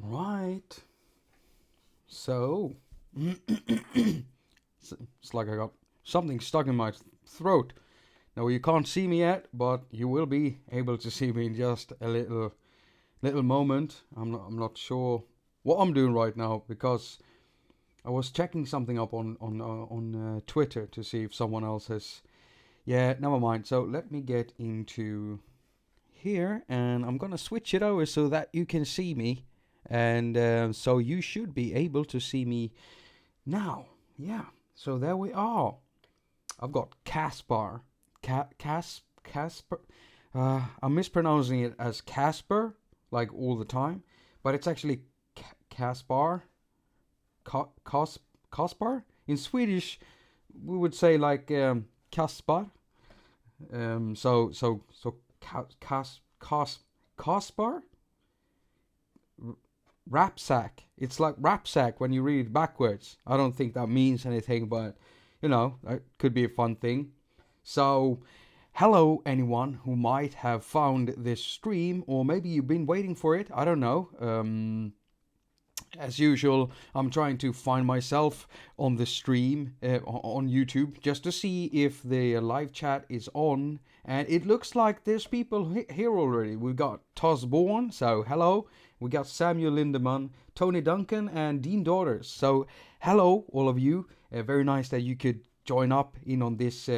Right. So, it's like I got something stuck in my throat. Now you can't see me yet, but you will be able to see me in just a little moment. I'm not sure what I'm doing right now because I was checking something up on Twitter to see if someone else has. Yeah, never mind. So let me get into here, and I'm gonna switch it over so that you can see me, and so you should be able to see me now. Yeah. So there we are. I've got Kaspar. Casper. I'm mispronouncing it as Kaspar, like all the time, but it's actually Kaspar. Kaspar. In Swedish, we would say like Kaspar. So Kaspar. Rapsack. It's like rapsack when you read it backwards. I don't think that means anything, but it could be a fun thing. So, hello anyone who might have found this stream, or maybe you've been waiting for it. I don't know. As usual, I'm trying to find myself on the stream on YouTube just to see if the live chat is on. And it looks like there's people here already. We've got Tosborn, so hello. We got Samuel Lindemann, Tony Duncan, and Dean Daughters. So hello, all of you. Very nice that you could join up in on this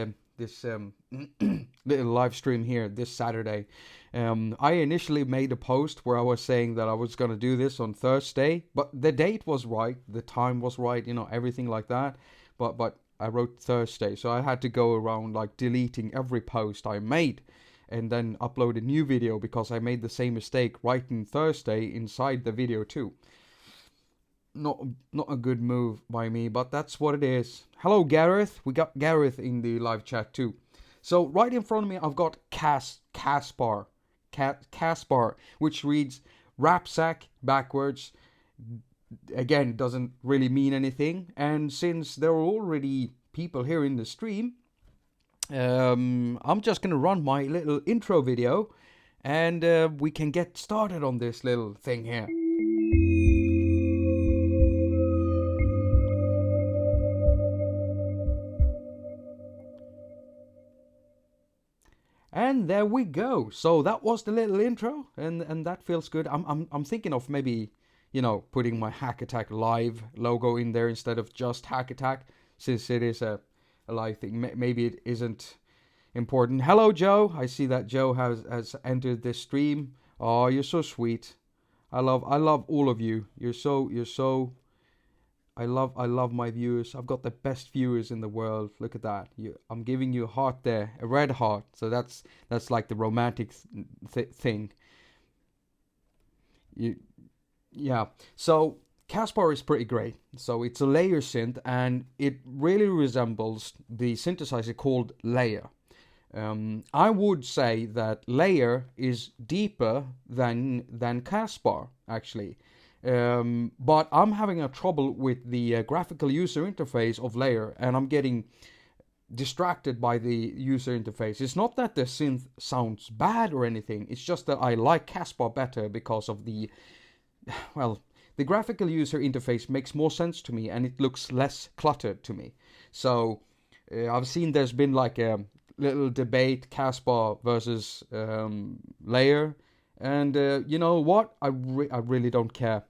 little live stream here this Saturday. I initially made a post where I was saying that I was going to do this on Thursday, but the date was right, the time was right, everything like that. But I wrote Thursday, so I had to go around like deleting every post I made and then upload a new video because I made the same mistake writing Thursday inside the video too. Not a good move by me, but that's what it is. Hello, Gareth. We got Gareth in the live chat too. So right in front of me, I've got Kaspar, which reads Rapsack backwards. Again, doesn't really mean anything. And since there are already people here in the stream, I'm just gonna run my little intro video, and we can get started on this little thing here. And there we go. So that was the little intro, and that feels good. I'm thinking of maybe, putting my haQ Live logo in there instead of just haQ, since it is a live thing. Maybe it isn't important. Hello, Joe. I see that Joe has entered this stream. Oh, you're so sweet. I love all of you. You're so. I love my viewers. I've got the best viewers in the world. Look at that. I'm giving you a heart there, a red heart. So that's like the romantic thing. Yeah. So Kaspar is pretty great. So it's a layer synth, and it really resembles the synthesizer called Layer. I would say that Layer is deeper than Kaspar actually. But I'm having a trouble with the graphical user interface of Layer, and I'm getting distracted by the user interface. It's not that the synth sounds bad or anything, it's just that I like Kaspar better because of the graphical user interface makes more sense to me, and it looks less cluttered to me. So I've seen there's been like a little debate, Kaspar versus Layer, and you know what, I really don't care.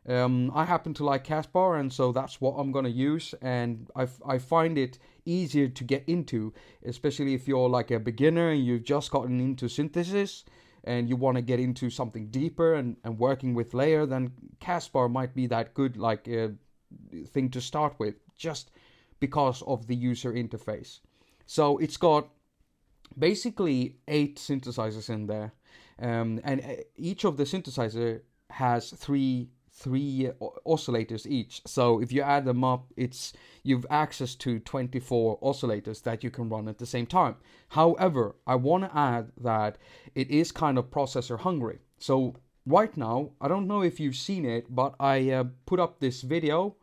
I happen to like Kaspar, and so that's what I'm gonna use, and I find it easier to get into, especially if you're like a beginner and you've just gotten into synthesis and you want to get into something deeper and working with Layer. Then Kaspar might be that good like thing to start with, just because of the user interface. So it's got basically 8 synthesizers in there, and each of the synthesizer has three oscillators each. So if you add them up, you've access to 24 oscillators that you can run at the same time. However, I want to add that it is kind of processor hungry. So right now, I don't know if you've seen it, but I put up this video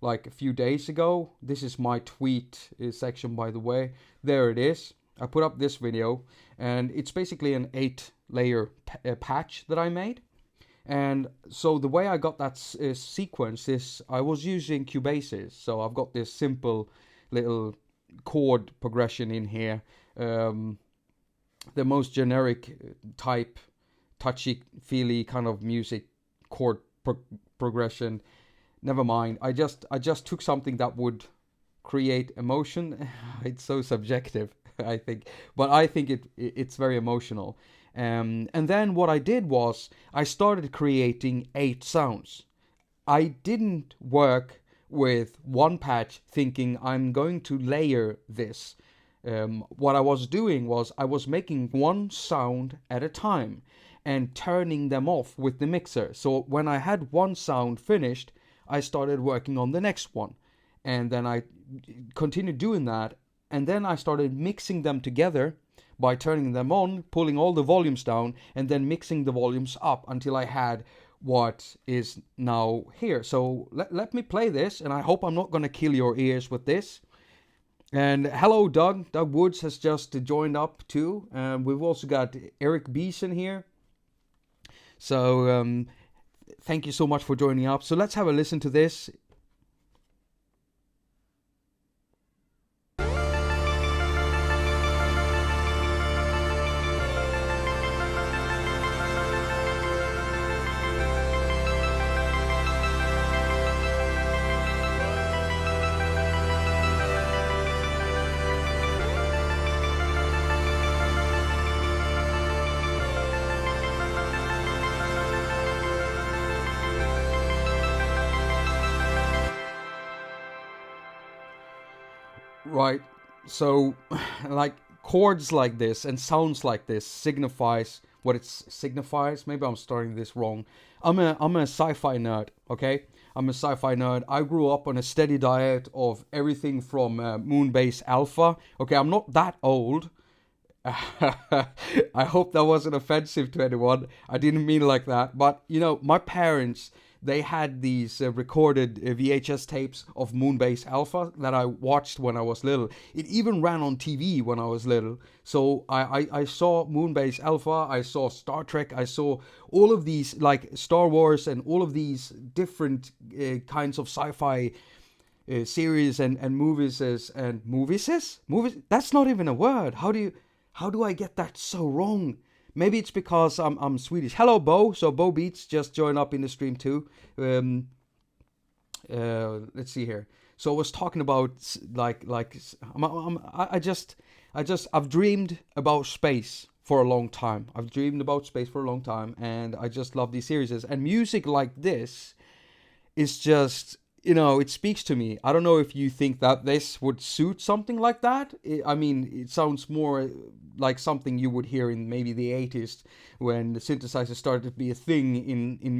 like a few days ago. This is my tweet section, by the way. There it is. I put up this video, and it's basically an 8-layer patch that I made. And so the way I got that sequence is I was using Cubases. So I've got this simple little chord progression in here. The most generic type, touchy-feely kind of music chord progression. Never mind. I just took something that would create emotion. It's so subjective, I think, but I think it's very emotional. And then what I did was I started creating 8 sounds. I didn't work with one patch thinking I'm going to layer this. What I was doing was I was making one sound at a time and turning them off with the mixer. So when I had one sound finished, I started working on the next one. And then I continued doing that. And then I started mixing them together by turning them on, pulling all the volumes down, and then mixing the volumes up until I had what is now here. So let me play this, and I hope I'm not going to kill your ears with this. And hello, Doug. Doug Woods has just joined up too. We've also got Eric Beeson here. So thank you so much for joining up. So let's have a listen to this. Right, so like chords like this and sounds like this signifies what it signifies. Maybe I'm starting this wrong. I'm a sci-fi nerd, okay? I'm a sci-fi nerd. I grew up on a steady diet of everything from Moonbase Alpha. Okay, I'm not that old. I hope that wasn't offensive to anyone. I didn't mean it like that. But, you know, my parents, they had these recorded VHS tapes of Moonbase Alpha that I watched when I was little. It even ran on TV when I was little. So I saw Moonbase Alpha, I saw Star Trek, I saw all of these, like Star Wars and all of these different kinds of sci-fi series and movies. And movies? Movies? That's not even a word. How do I get that so wrong? Maybe it's because I'm Swedish. Hello, Bo. So Bo Beats just joined up in the stream too. Let's see here. So I was talking about I've dreamed about space for a long time. And I just love these series. And music like this is just, you know, it speaks to me. I don't know if you think that this would suit something like that. I mean, it sounds more like something you would hear in maybe the 80s when the synthesizer started to be a thing in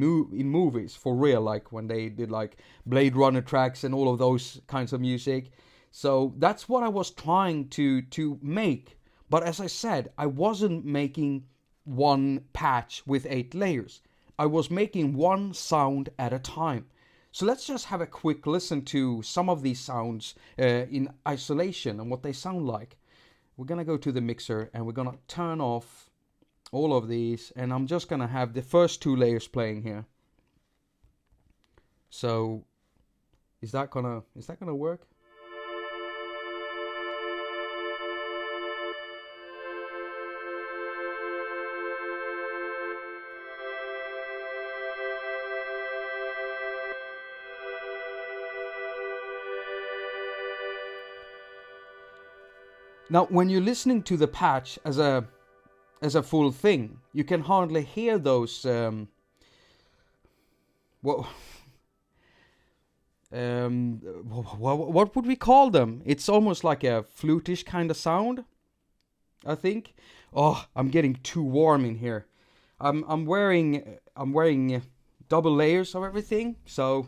movies for real, like when they did like Blade Runner tracks and all of those kinds of music. So that's what I was trying to make. But as I said, I wasn't making one patch with 8 layers. I was making one sound at a time. So let's just have a quick listen to some of these sounds in isolation and what they sound like. We're going to go to the mixer and we're going to turn off all of these. And I'm just going to have the first 2 layers playing here. So is that gonna work? Now, when you're listening to the patch as a full thing, you can hardly hear those. What would we call them? It's almost like a flutish kind of sound, I think. Oh, I'm getting too warm in here. I'm wearing double layers of everything, so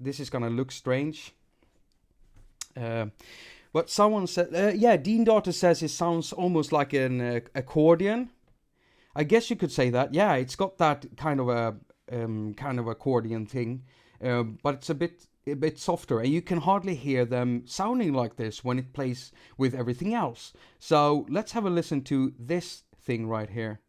this is gonna look strange. But someone said, yeah, Dean Daughter says it sounds almost like an accordion. I guess you could say that. Yeah, it's got that kind of accordion thing, but it's a bit softer, and you can hardly hear them sounding like this when it plays with everything else. So let's have a listen to this thing right here.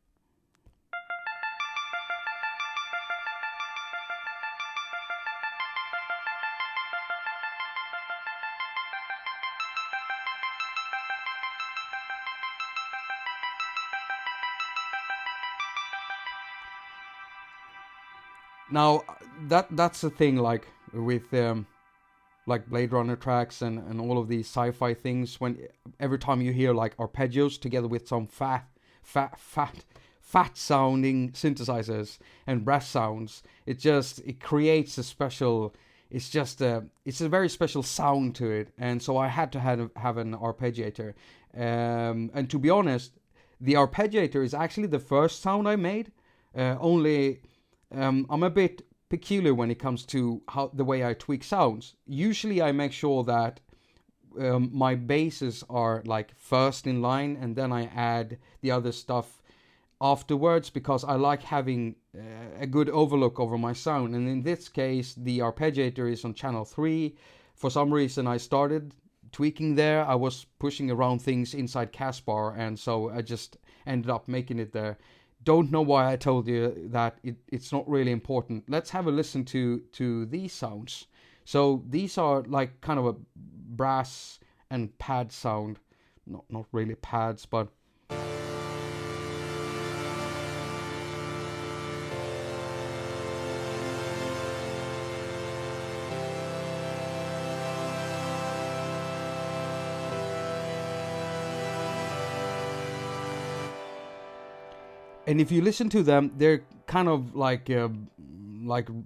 Now that's the thing, like with like Blade Runner tracks and all of these sci-fi things. When every time you hear like arpeggios together with some fat sounding synthesizers and brass sounds, it creates a special. It's a very special sound to it, and so I had to have an arpeggiator. And to be honest, the arpeggiator is actually the first sound I made. Only I'm a bit peculiar when it comes to the way I tweak sounds. Usually I make sure that my basses are like first in line, and then I add the other stuff afterwards, because I like having a good overlook over my sound. And in this case, the arpeggiator is on channel 3. For some reason I started tweaking there. I was pushing around things inside Kaspar, and so I just ended up making it there. Don't know why I told you that. It's not really important. Let's have a listen to these sounds. So these are like kind of a brass and pad sound. Not really pads, but and if you listen to them, they're kind of like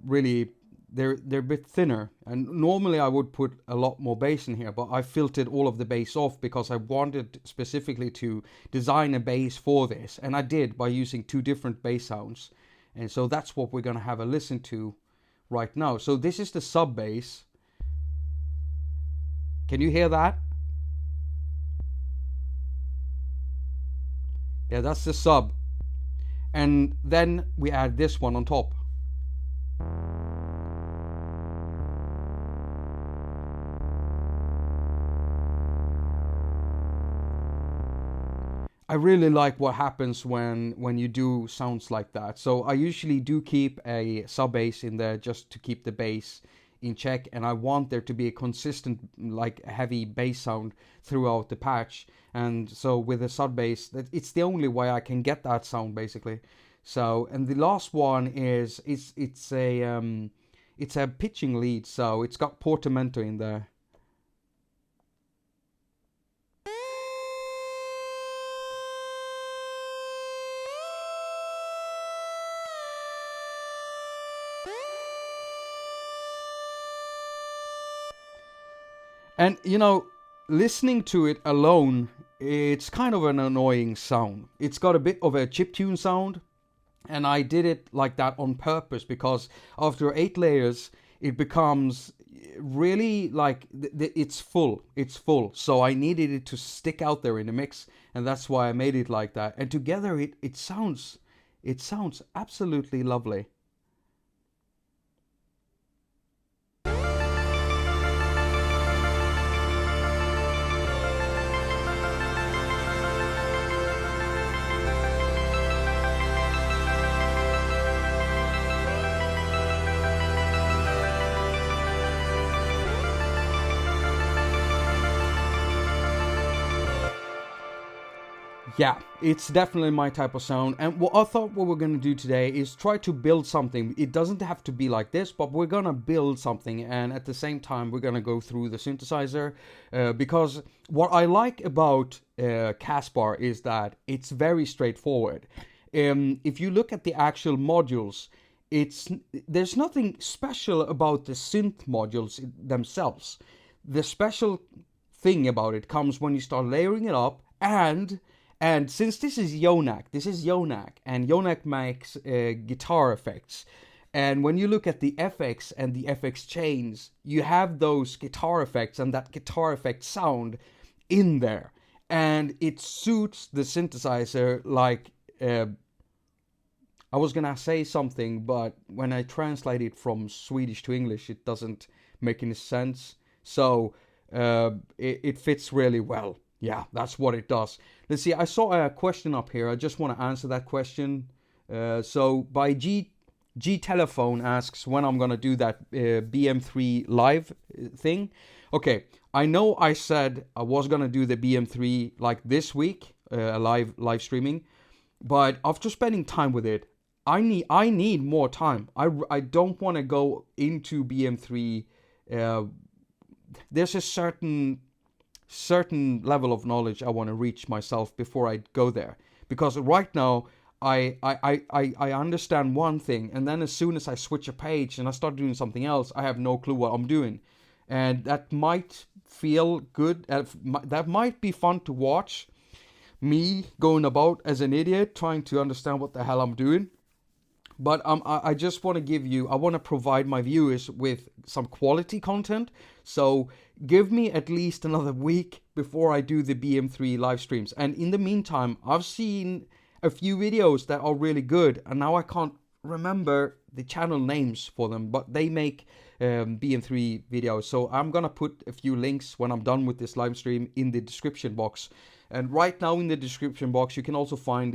really, they're a bit thinner. And normally I would put a lot more bass in here, but I filtered all of the bass off because I wanted specifically to design a bass for this, and I did by using 2 different bass sounds. And so that's what we're gonna have a listen to right now. So this is the sub bass. Can you hear that? Yeah, that's the sub. And then we add this one on top. I really like what happens when you do sounds like that. So I usually do keep a sub bass in there just to keep the bass in check, and I want there to be a consistent, like, heavy bass sound throughout the patch. And so with the sub bass, it's the only way I can get that sound, basically. So, and the last one is it's a pitching lead, so it's got portamento in there. And, you know, listening to it alone, it's kind of an annoying sound. It's got a bit of a chiptune sound, and I did it like that on purpose because after 8 layers, it becomes really like, it's full. It's full. So I needed it to stick out there in the mix, and that's why I made it like that. And together, it sounds absolutely lovely. Yeah, it's definitely my type of sound. And what I thought what we're going to do today is try to build something. It doesn't have to be like this, but we're going to build something. And at the same time, we're going to go through the synthesizer. Because what I like about Kaspar is that it's very straightforward. If you look at the actual modules, there's nothing special about the synth modules themselves. The special thing about it comes when you start layering it up, and since this is Yonac, and Yonac makes guitar effects. And when you look at the FX and the FX chains, you have those guitar effects and that guitar effect sound in there. And it suits the synthesizer like... I was gonna say something, but when I translate it from Swedish to English, it doesn't make any sense. So it fits really well. Yeah, that's what it does. Let's see, I saw a question up here. I just want to answer that question. So by G Telephone asks when I'm going to do that BM3 live thing. Okay, I know I said I was going to do the BM3 like this week, live streaming. But after spending time with it, I need more time. I don't want to go into BM3. There's a certain level of knowledge I want to reach myself before I go there. Because right now I understand one thing, and then as soon as I switch a page and I start doing something else, I have no clue what I'm doing. And that might feel good. That might be fun to watch. Me going about as an idiot trying to understand what the hell I'm doing. But I just want to I want to provide my viewers with some quality content. So give me at least another week before I do the BM3 live streams. And in the meantime, I've seen a few videos that are really good. And now I can't remember the channel names for them. But they make BM3 videos. So I'm going to put a few links when I'm done with this live stream in the description box. And right now in the description box, you can also find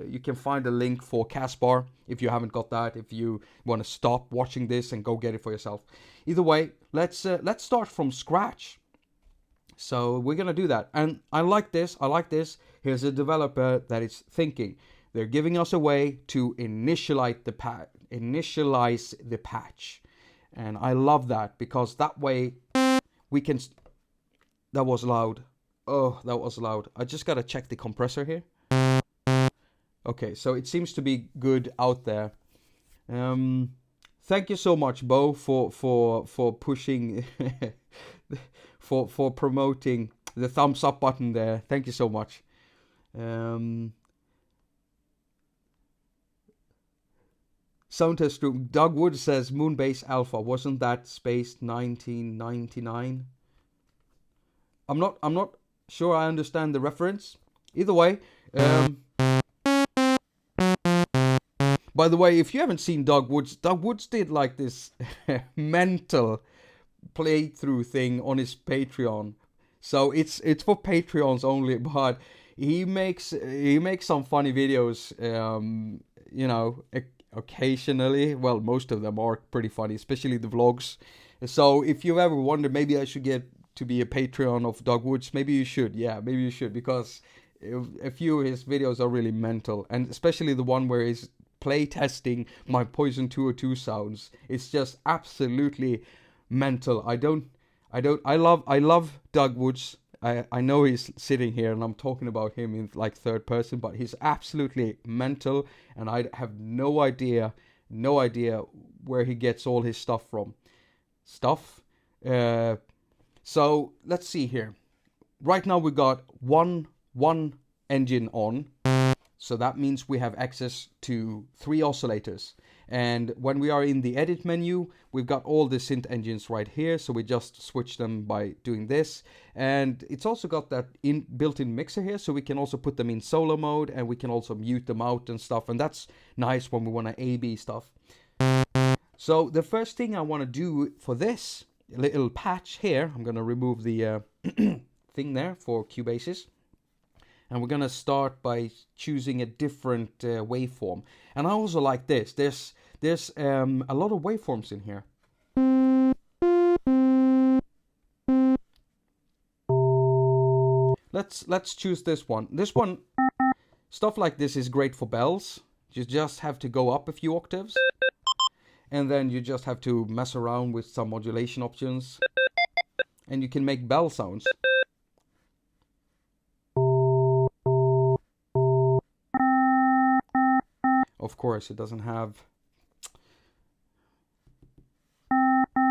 you can find a link for Kaspar if you haven't got that, if you want to stop watching this and go get it for yourself. Either way, let's start from scratch. So we're gonna do that, and I like this. Here's a developer that is thinking. They're giving us a way to initialize the patch, and I love that, because that way we can. That was loud. Oh, that was loud. I just gotta check the compressor here. Okay, so it seems to be good out there. Thank you so much, Bo, for pushing, for promoting the thumbs up button there. Thank you so much. Sound test room. Doug Wood says Moonbase Alpha. Wasn't that spaced 1999? I'm not sure I understand the reference. Either way. By the way, if you haven't seen Doug Woods did like this mental playthrough thing on his Patreon. So it's for Patreons only, but he makes some funny videos, you know, occasionally. Well, most of them are pretty funny, especially the vlogs. So if you ever wonder, maybe I should get to be a Patreon of Doug Woods, maybe you should. Yeah, maybe you should, because a few of his videos are really mental, and especially the one where he's play testing my Poison 202 sounds. It's just absolutely mental. I love Doug Woods. I know he's sitting here and I'm talking about him in like third person, but he's absolutely mental, and I have no idea where he gets all his stuff from. So let's see here. Right now we got one engine on. So that means we have access to 3 oscillators. And when we are in the edit menu, we've got all the synth engines right here. So we just switch them by doing this. And it's also got that built-in mixer here. So we can also put them in solo mode, and we can also mute them out and stuff. And that's nice when we want to A/B stuff. So the first thing I want to do for this little patch here, I'm going to remove the thing there for Cubases. And we're going to start by choosing a different waveform. And I also like this. There's a lot of waveforms in here. Let's choose this one. This one, stuff like this is great for bells. You just have to go up a few octaves. And then you just have to mess around with some modulation options. And you can make bell sounds. Of course, it doesn't have,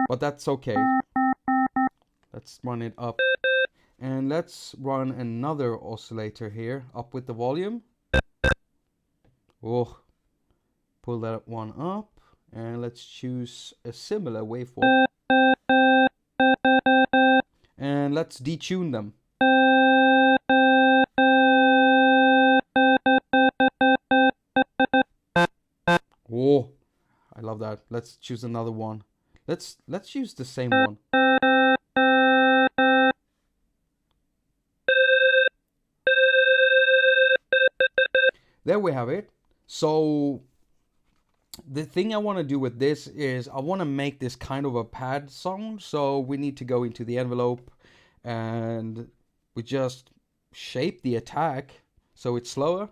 but that's okay. Let's run it up, and let's run another oscillator here, up with the volume. Oh, pull that one up, and let's choose a similar waveform, and let's detune them. Oh, I love that. Let's choose another one. Let's use the same one. There we have it. So the thing I want to do with this is I want to make this kind of a pad sound. So we need to go into the envelope, and we just shape the attaQ so it's slower.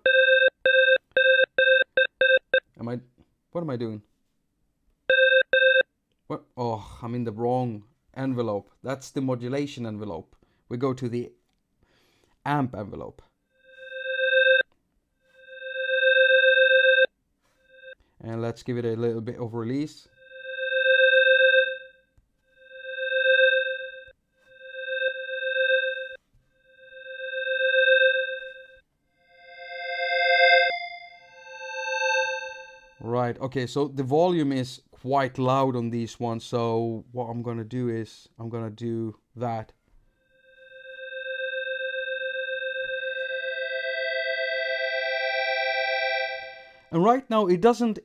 what am I doing? What? Oh, I'm in the wrong envelope. That's the modulation envelope. We go to the amp envelope. And let's give it a little bit of release. Right, okay, so the volume is quite loud on these ones, so what I'm gonna do is I'm gonna do that. And right now it doesn't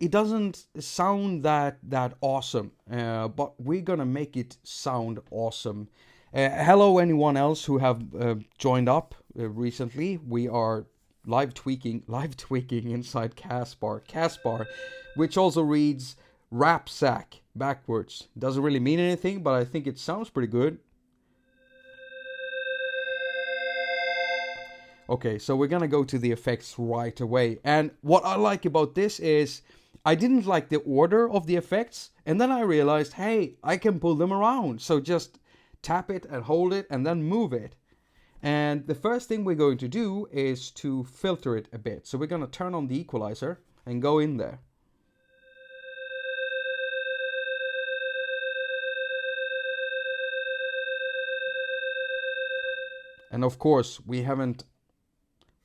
sound that awesome, but we're gonna make it sound awesome. Hello anyone else who have joined up recently. We are live tweaking inside Kaspar, which also reads Rapsack backwards. Doesn't really mean anything, but I think it sounds pretty good. Okay, so we're gonna go to the effects right away. And what I like about this is I didn't like the order of the effects, and then I realized, hey, I can pull them around. So just tap it and hold it and then move it. And the first thing we're going to do is to filter it a bit. So we're gonna turn on the equalizer and go in there. And of course, we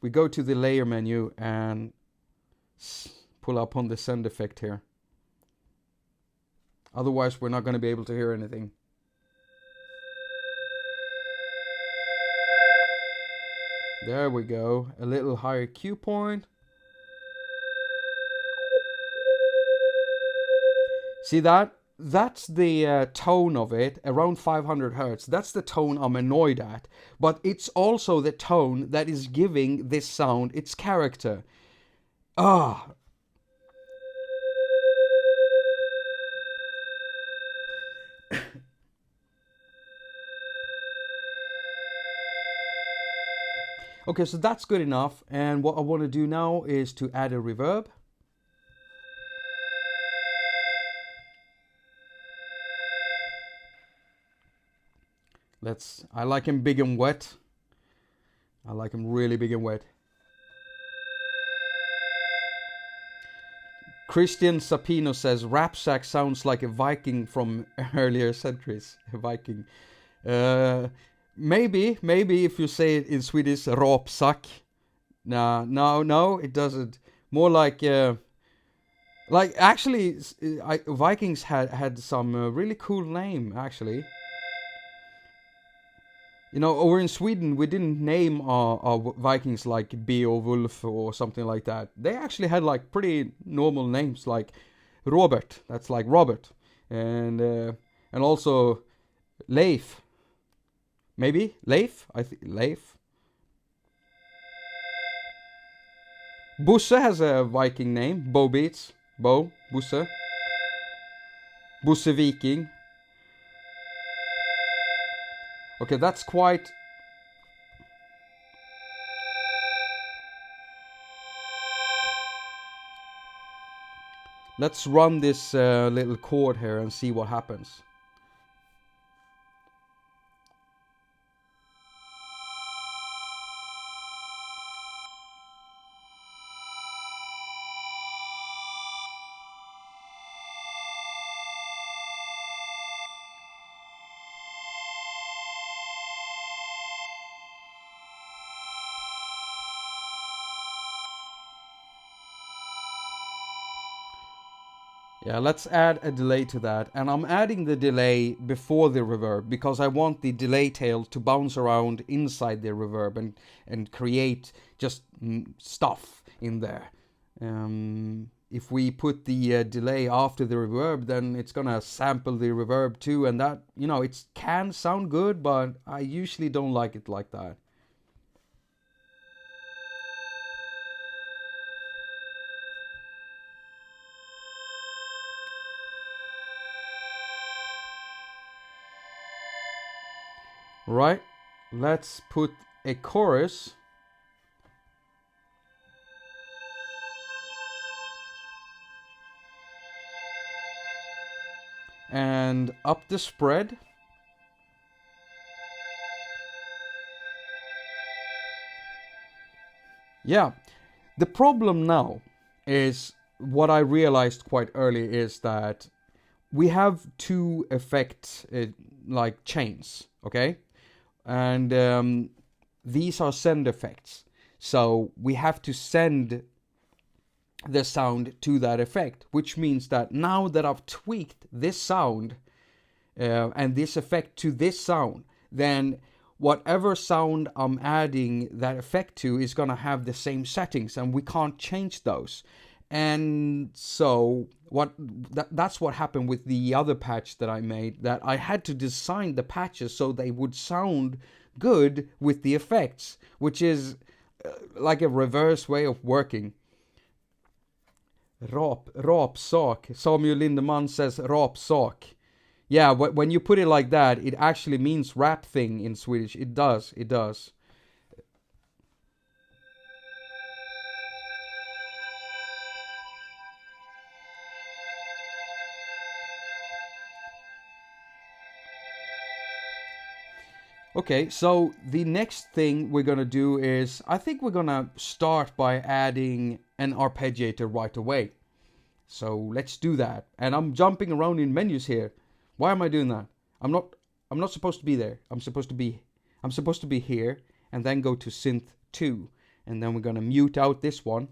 go to the layer menu and pull up on the send effect here. Otherwise, we're not going to be able to hear anything. There we go. A little higher cue point. See that? That's the tone of it, around 500 hertz. That's the tone I'm annoyed at. But it's also the tone that is giving this sound its character. Ah. Okay, so that's good enough. And what I want to do now is to add a reverb. I like him big and wet. I like him really big and wet. Christian Sapino says Rapsack sounds like a Viking from earlier centuries. A Viking. Maybe if you say it in Swedish, Rapsack. No, it doesn't. More like actually, Vikings had some really cool name actually. You know, over in Sweden, we didn't name our Vikings like Beowulf or something like that. They actually had like pretty normal names, like Robert. That's like Robert, and also Leif. Maybe Leif. I think Leif. Busse has a Viking name. Bo Beats. Bo Busse. Busse Viking. Okay, that's quite... Let's run this little chord here and see what happens. Yeah, let's add a delay to that. And I'm adding the delay before the reverb because I want the delay tail to bounce around inside the reverb and create just stuff in there. If we put the delay after the reverb, then it's gonna sample the reverb too, and that, you know, it can sound good, but I usually don't like it like that. Right, let's put a chorus. and up the spread. Yeah, the problem now is what I realized quite early is that we have two effect like chains, okay? And these are send effects. So we have to send the sound to that effect, which means that now that I've tweaked this sound and this effect to this sound, then whatever sound I'm adding that effect to is gonna have the same settings, and we can't change those. And so that's what happened with the other patch that I made, that I had to design the patches so they would sound good with the effects, which is like a reverse way of working. Rapsak. Samuel Lindemann says rapsak. Yeah, when you put it like that, it actually means rap thing in Swedish. It does. Okay, so the next thing we're gonna do is, I think we're gonna start by adding an arpeggiator right away. So let's do that. And I'm jumping around in menus here. Why am I doing that? I'm not supposed to be there. I'm supposed to be here and then go to Synth 2. And then we're gonna mute out this one.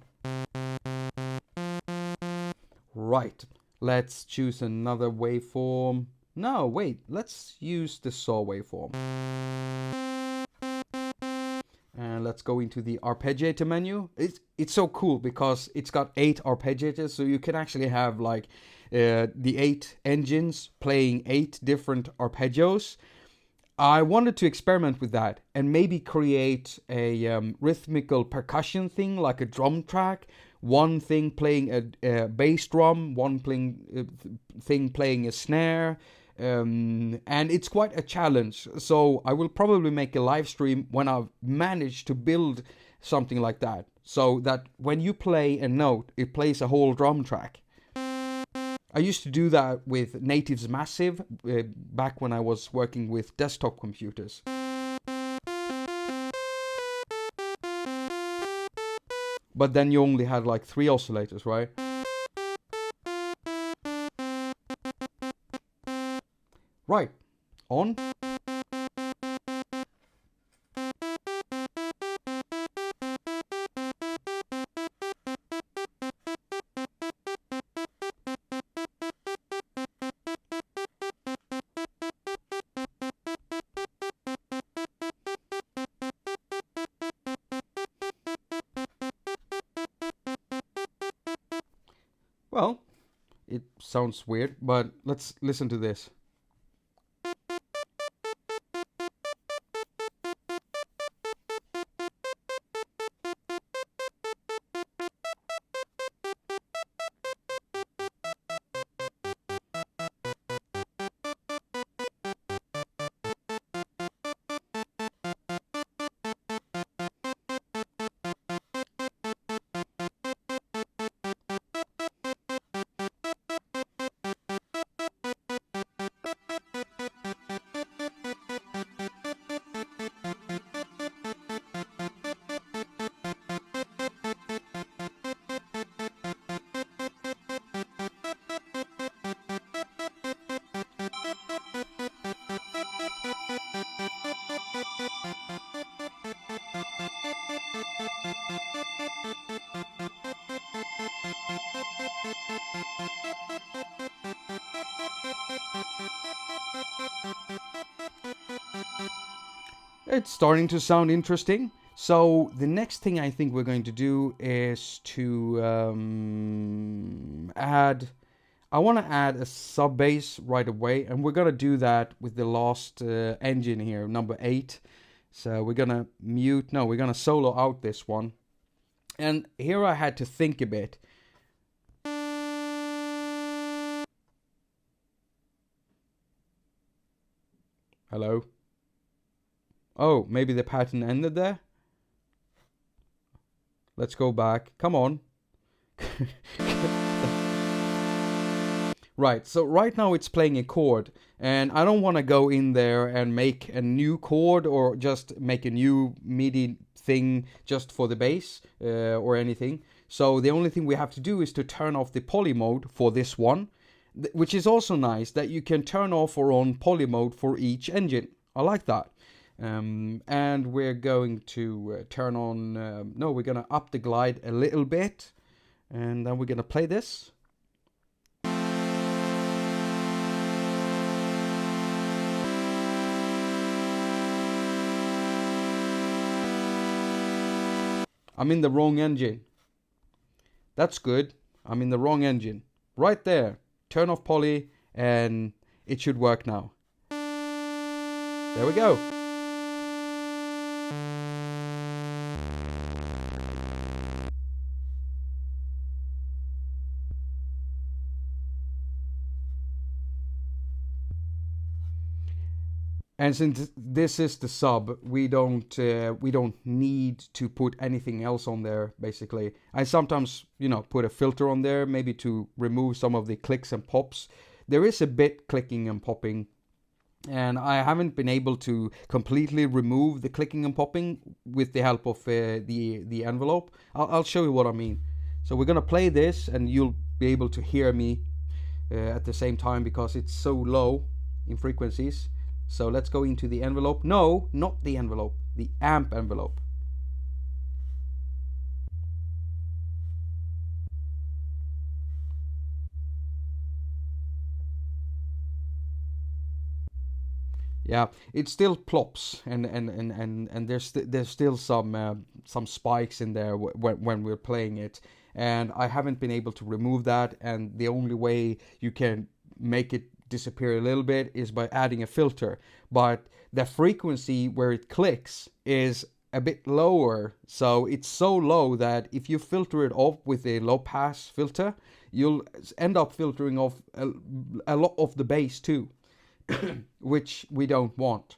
Right. Let's choose another waveform. No, wait. Let's use the saw waveform. And let's go into the arpeggiator menu. It's so cool because it's got 8 arpeggiators, so you can actually have like the 8 engines playing 8 different arpeggios. I wanted to experiment with that and maybe create a rhythmical percussion thing, like a drum track. One thing playing a bass drum, one thing playing a snare. And it's quite a challenge, so I will probably make a live stream when I've managed to build something like that, so that when you play a note, it plays a whole drum track. I used to do that with Natives Massive back when I was working with desktop computers. But then you only had like 3 oscillators, right? Right, on. Well, it sounds weird, but let's listen to this. It's starting to sound interesting. So the next thing I think we're going to do is to add... I want to add a sub bass right away, and we're going to do that with the last engine here, number 8. So we're going to mute... No, we're going to solo out this one. And here I had to think a bit. Hello? Oh, maybe the pattern ended there? Let's go back. Come on. Right, so right now it's playing a chord, and I don't want to go in there and make a new chord or just make a new MIDI thing just for the bass or anything. So the only thing we have to do is to turn off the poly mode for this one, which is also nice that you can turn off or on poly mode for each engine. I like that. And we're going to turn on, no, we're going to up the glide a little bit, and then we're going to play this. I'm in the wrong engine. That's good. I'm in the wrong engine. Right there. Turn off poly and it should work now. There we go. And since this is the sub, we don't need to put anything else on there. Basically, I sometimes put a filter on there, maybe to remove some of the clicks and pops. There is a bit clicking and popping, and I haven't been able to completely remove the clicking and popping with the help of the envelope. I'll show you what I mean. So we're gonna play this, and you'll be able to hear me at the same time because it's so low in frequencies. So let's go into the envelope. No, not the envelope, the amp envelope. Yeah, it still plops, and there's still some spikes in there when we're playing it, and I haven't been able to remove that. And the only way you can make it disappear a little bit is by adding a filter, but the frequency where it clicks is a bit lower, so it's so low that if you filter it off with a low pass filter, you'll end up filtering off a lot of the bass too, which we don't want.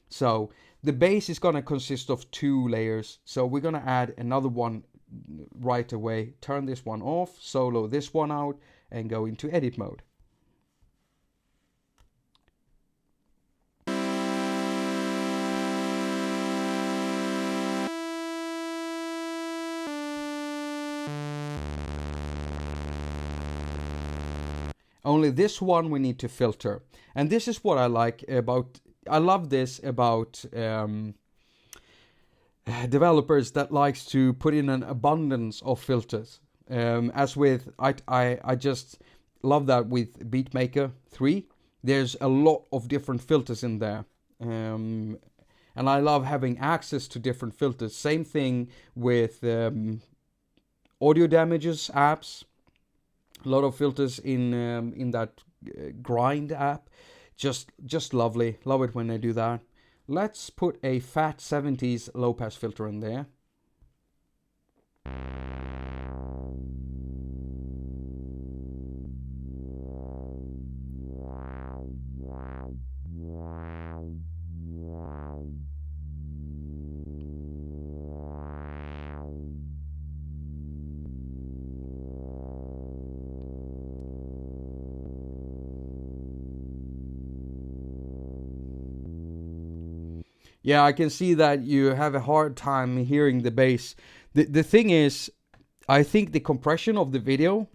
So the bass is going to consist of 2 layers, so we're going to add another one right away. Turn this one off, solo this one out, and go into edit mode. Only this one we need to filter. And this is what I like about, I love this about developers that likes to put in an abundance of filters. As with, I just love that with Beatmaker 3. There's a lot of different filters in there. And I love having access to different filters. Same thing with audio damages apps. A lot of filters in that grind app. Just lovely. Love it when they do that. Let's put a fat 70s low pass filter in there. Yeah, I can see that you have a hard time hearing the bass. The thing is, I think the compression of the video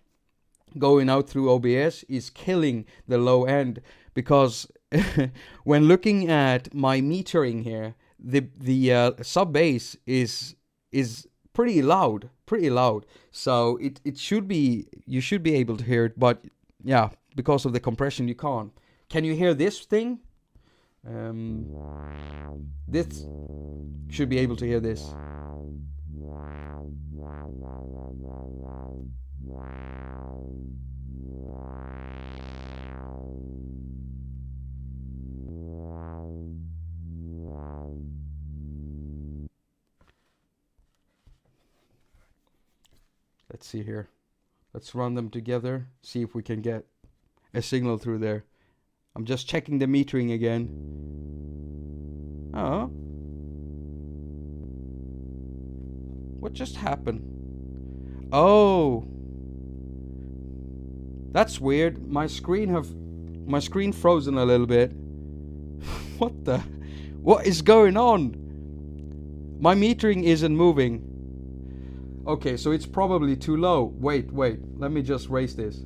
going out through OBS is killing the low end, because when looking at my metering here, the sub bass is pretty loud. So it should be, you should be able to hear it, but yeah, because of the compression you can't. Can you hear this thing? This should be able to hear this. Let's see here. Let's run them together, see if we can get a signal through there. I'm just checking the metering again. Oh. What just happened? Oh. That's weird. My screen frozen a little bit. What is going on? My metering isn't moving. Okay, so it's probably too low. Wait, let me just raise this.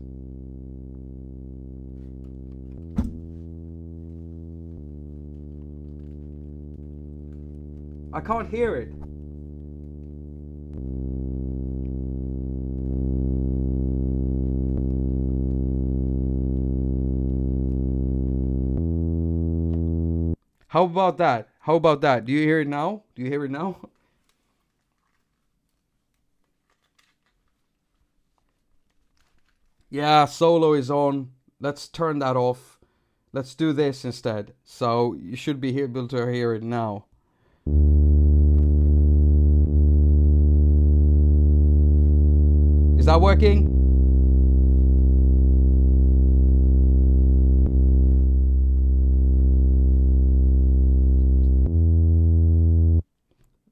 I can't hear it. How about that? How about that? Do you hear it now? Do you hear it now? Yeah, solo is on. Let's turn that off. Let's do this instead. So you should be able to hear it now. Is that working?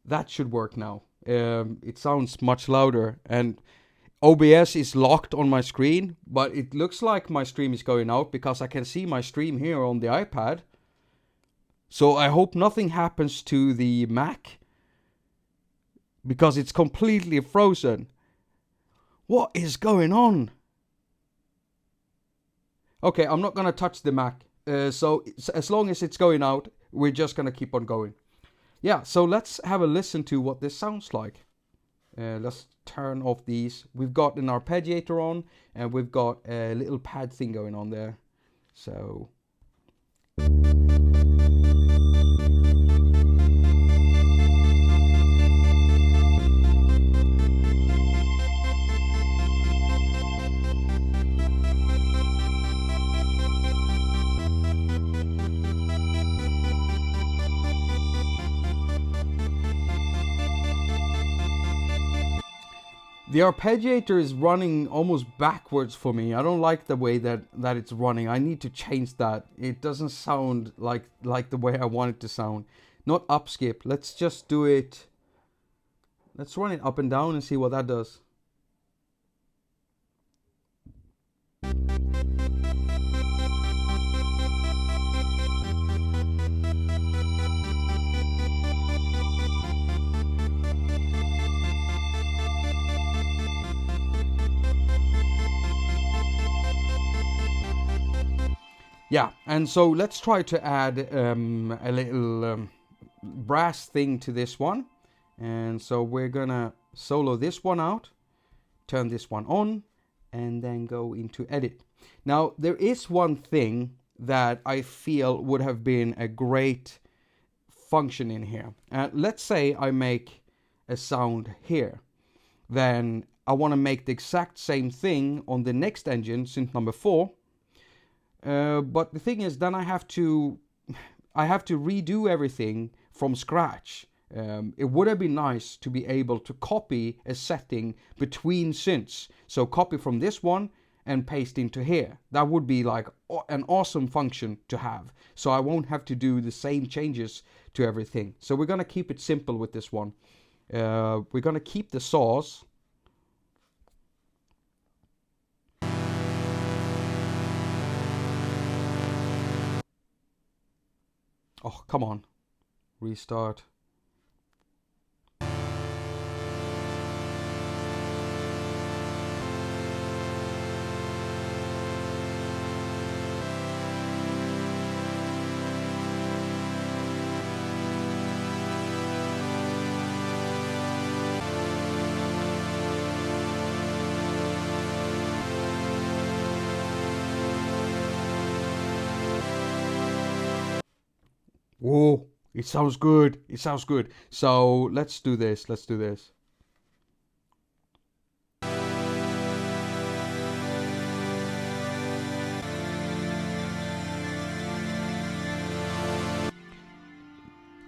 That should work now. It sounds much louder, and OBS is locked on my screen, but it looks like my stream is going out because I can see my stream here on the iPad. So I hope nothing happens to the Mac because it's completely frozen. What is going on? Okay, I'm not gonna touch the Mac. So as long as it's going out, we're just gonna keep on going. Yeah, so let's have a listen to what this sounds like. Let's turn off these. We've got an arpeggiator on, and we've got a little pad thing going on there. So... The arpeggiator is running almost backwards for me. I don't like the way that it's running. I need to change that. It doesn't sound like the way I want it to sound. Not up skip. Let's just do it. Let's run it up and down and see what that does. Yeah, and so let's try to add a little brass thing to this one. And so we're gonna solo this one out, turn this one on, and then go into edit. Now, there is one thing that I feel would have been a great function in here. Let's say I make a sound here. Then I want to make the exact same thing on the next engine, synth number 4. But the thing is, then I have to redo everything from scratch. It would have been nice to be able to copy a setting between synths. So copy from this one and paste into here. That would be like an awesome function to have. So I won't have to do the same changes to everything. So we're going to keep it simple with this one. We're going to keep the saws. Oh, come on. Restart. Whoa, it sounds good. It sounds good. So let's do this. Let's do this.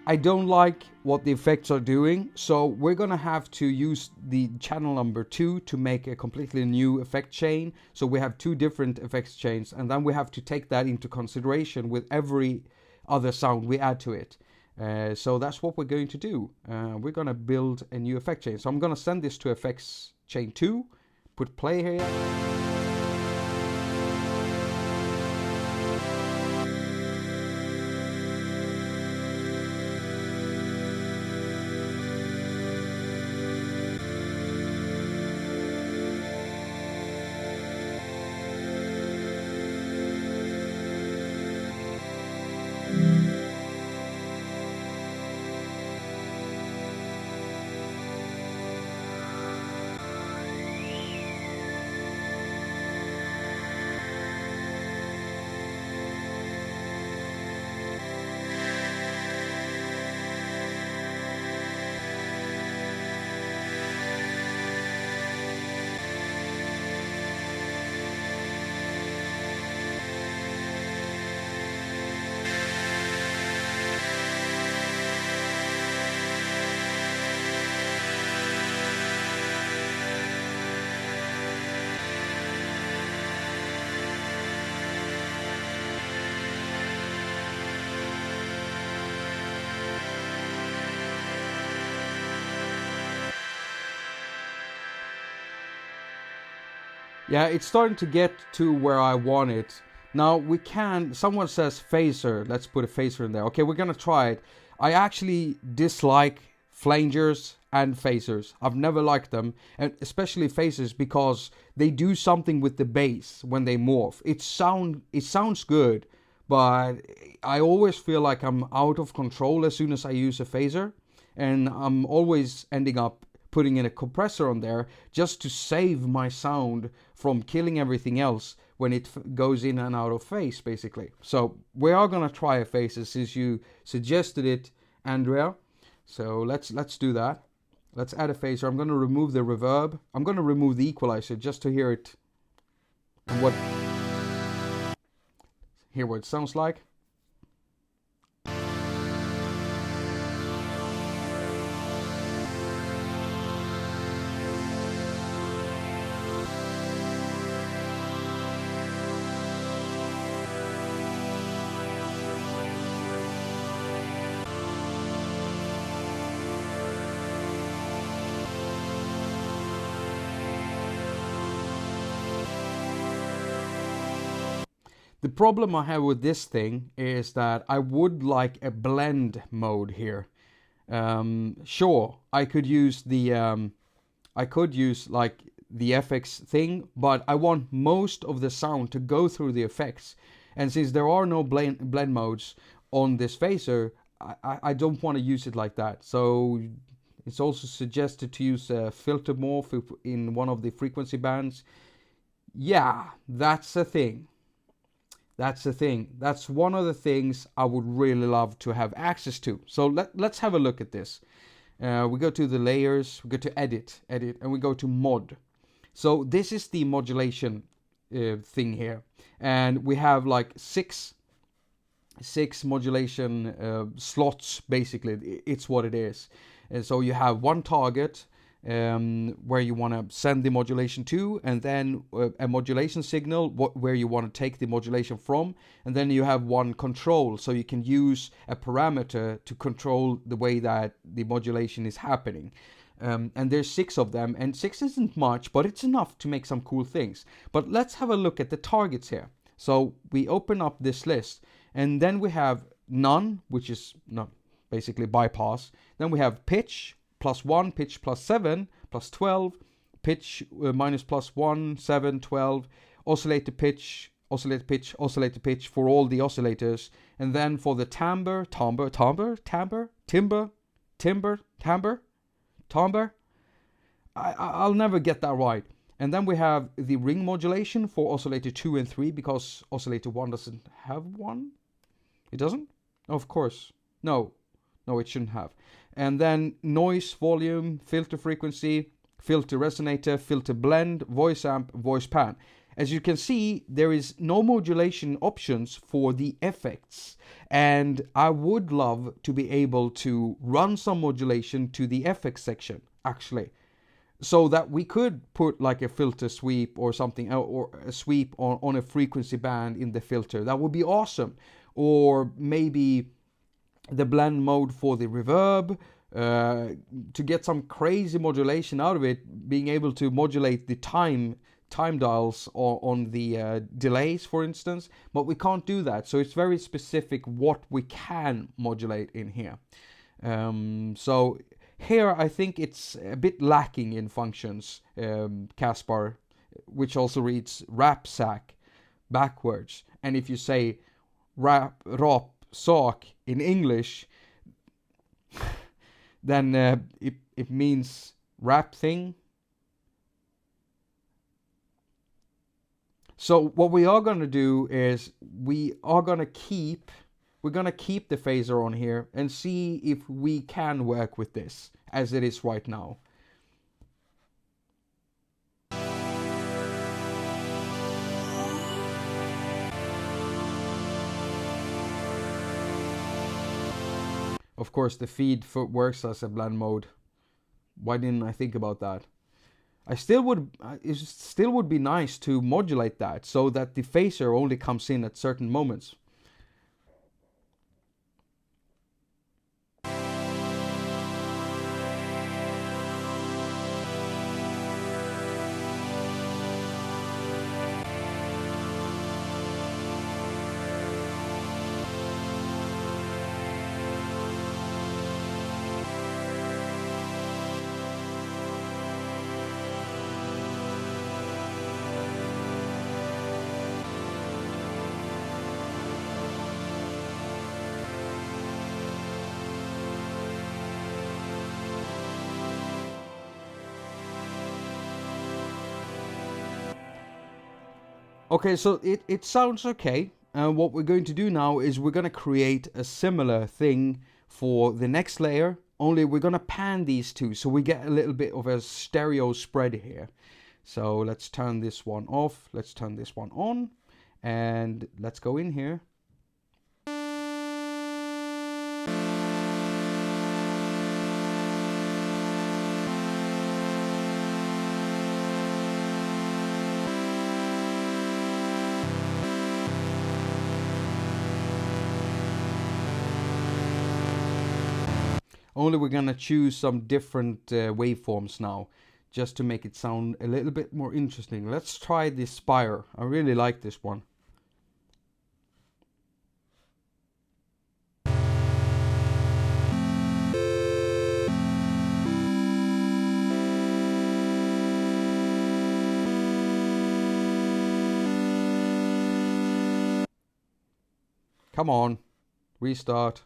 I don't like what the effects are doing, so we're gonna have to use the channel number 2 to make a completely new effect chain. So we have 2 different effects chains, and then we have to take that into consideration with every other sound we add to it. So that's what we're going to do. We're going to build a new effect chain. So I'm going to send this to effects chain 2, put play here. Yeah, it's starting to get to where I want it. Now we can, someone says phaser, let's put a phaser in there. Okay, we're gonna try it. I actually dislike flangers and phasers. I've never liked them, and especially phasers, because they do something with the bass when they morph. It sounds good, but I always feel like I'm out of control as soon as I use a phaser, and I'm always ending up putting in a compressor on there just to save my sound from killing everything else when it goes in and out of phase, basically. So we are gonna try a phaser since you suggested it, Andrea. So let's do that. Let's add a phaser. I'm gonna remove the reverb. I'm gonna remove the equalizer just to hear it and hear what it sounds like. The problem I have with this thing is that I would like a blend mode here. Sure, I could use like the FX thing, but I want most of the sound to go through the effects. And since there are no blend modes on this phaser, I don't want to use it like that. So it's also suggested to use a filter morph in one of the frequency bands. Yeah, that's a thing. That's the thing. That's one of the things I would really love to have access to. So let's have a look at this. We go to the layers, we go to edit, and we go to mod. So this is the modulation thing here. And we have like six modulation slots, basically. It's what it is. And so you have one target, where you want to send the modulation to, and then a modulation signal where you want to take the modulation from, and then you have one control, so you can use a parameter to control the way that the modulation is happening. And there's 6 of them, and 6 isn't much, but it's enough to make some cool things. But let's have a look at the targets here. So we open up this list, and then we have none, which is basically bypass. Then we have pitch, +1, pitch +7, +12, pitch minus +1, 7, 12, oscillator pitch for all the oscillators, and then for the timbre, I'll never get that right. And then we have the ring modulation for oscillator 2 and 3, because oscillator 1 doesn't have one. It doesn't? Of course. No, it shouldn't have. And then noise, volume, filter frequency, filter resonator, filter blend, voice amp, voice pan. As you can see, there is no modulation options for the effects. And I would love to be able to run some modulation to the effects section, actually. So that we could put like a filter sweep or something, or a sweep on a frequency band in the filter. That would be awesome. Or maybe the blend mode for the reverb, to get some crazy modulation out of it, being able to modulate the time dials on the delays, for instance, but we can't do that. So it's very specific what we can modulate in here. So here I think it's a bit lacking in functions, Kaspar, which also reads rap-sack backwards. And if you say rap sak in English, then it means rap thing. So what we are going to do is we're going to keep the phaser on here and see if we can work with this as it is right now. Of course, the feed works as a blend mode. Why didn't I think about that? It still would be nice to modulate that so that the phaser only comes in at certain moments. Okay, so it sounds okay. What we're going to do now is we're going to create a similar thing for the next layer, only we're going to pan these two so we get a little bit of a stereo spread here. So let's turn this one off, let's turn this one on, and let's go in here. Only we're gonna choose some different waveforms now, just to make it sound a little bit more interesting. Let's try this Spire. I really like this one. Come on, restart.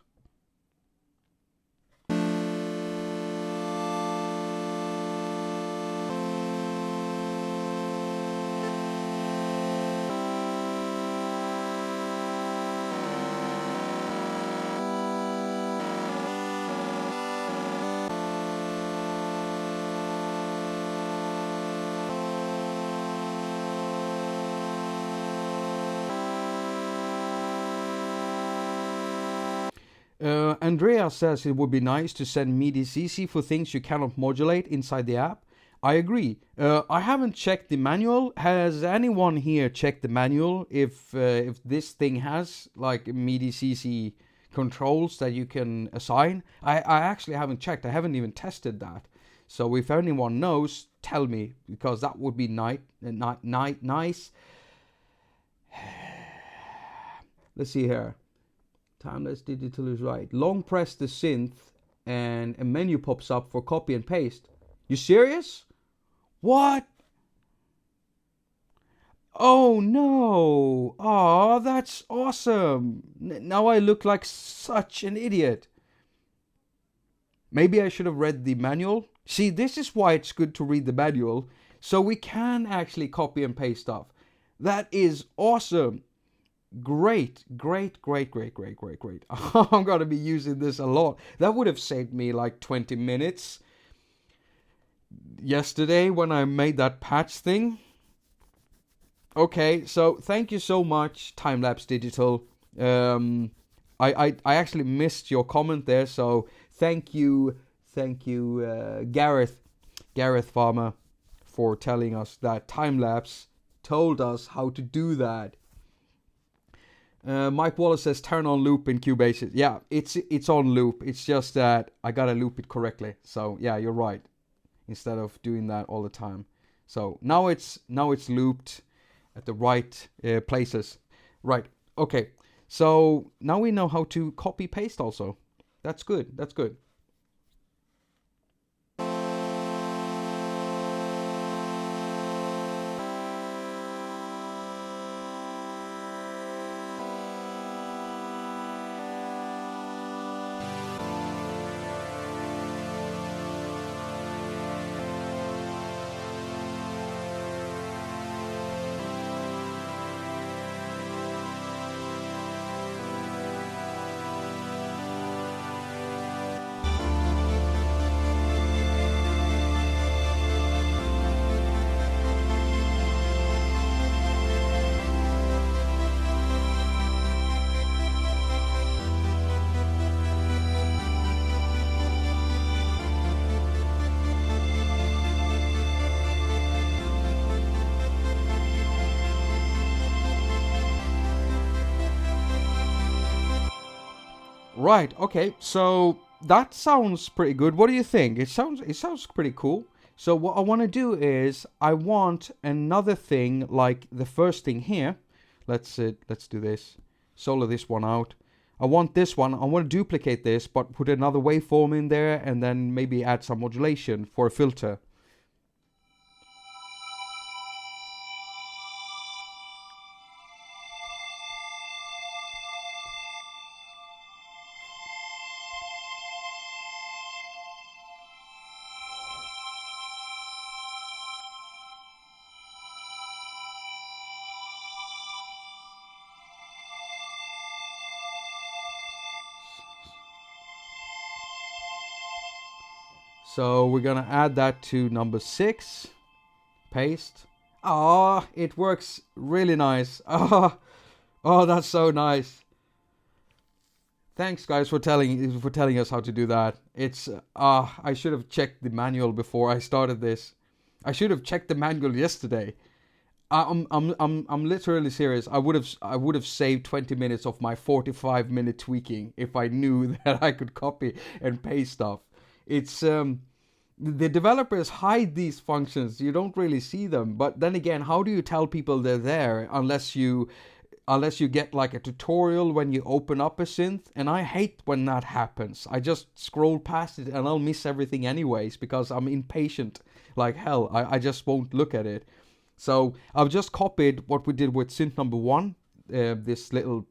Andrea says it would be nice to send MIDI CC for things you cannot modulate inside the app. I agree. I haven't checked the manual. Has anyone here checked the manual if this thing has like MIDI CC controls that you can assign? I actually haven't checked. I haven't even tested that. So if anyone knows, tell me, because that would be nice. Let's see here. Timeless digital is right. Long press the synth and a menu pops up for copy and paste. You serious? What? Oh no. Oh, that's awesome. Now I look like such an idiot. Maybe I should have read the manual. See, this is why it's good to read the manual, so we can actually copy and paste stuff. That is awesome. Great. I'm going to be using this a lot. That would have saved me like 20 minutes yesterday when I made that patch thing. Okay, so thank you so much, Timelapse Digital. I actually missed your comment there, so thank you, Gareth Farmer, for telling us that Timelapse told us how to do that. Mike Wallace says turn on loop in Cubase. Yeah, it's on loop. It's just that I gotta loop it correctly. So yeah, you're right. Instead of doing that all the time. So now it's looped at the right places. Right. Okay. So now we know how to copy paste also. That's good. That's good. Right, okay, so that sounds pretty good. What do you think? It sounds pretty cool. So what I want to do is I want another thing like the first thing here. Let's do this. Solo this one out. I want this one. I want to duplicate this, but put another waveform in there, and then maybe add some modulation for a filter. So we're gonna add that to number 6. Paste. Ah, it works really nice. Oh, that's so nice. Thanks, guys, for telling us how to do that. It's I should have checked the manual before I started this. I should have checked the manual yesterday. I'm literally serious. I would have saved 20 minutes of my 45-minute tweaking if I knew that I could copy and paste stuff. It's the developers hide these functions. You don't really see them. But then again, how do you tell people they're there unless you get like a tutorial when you open up a synth? And I hate when that happens. I just scroll past it and I'll miss everything anyways because I'm impatient like hell. I just won't look at it. So I've just copied what we did with synth number 1, this little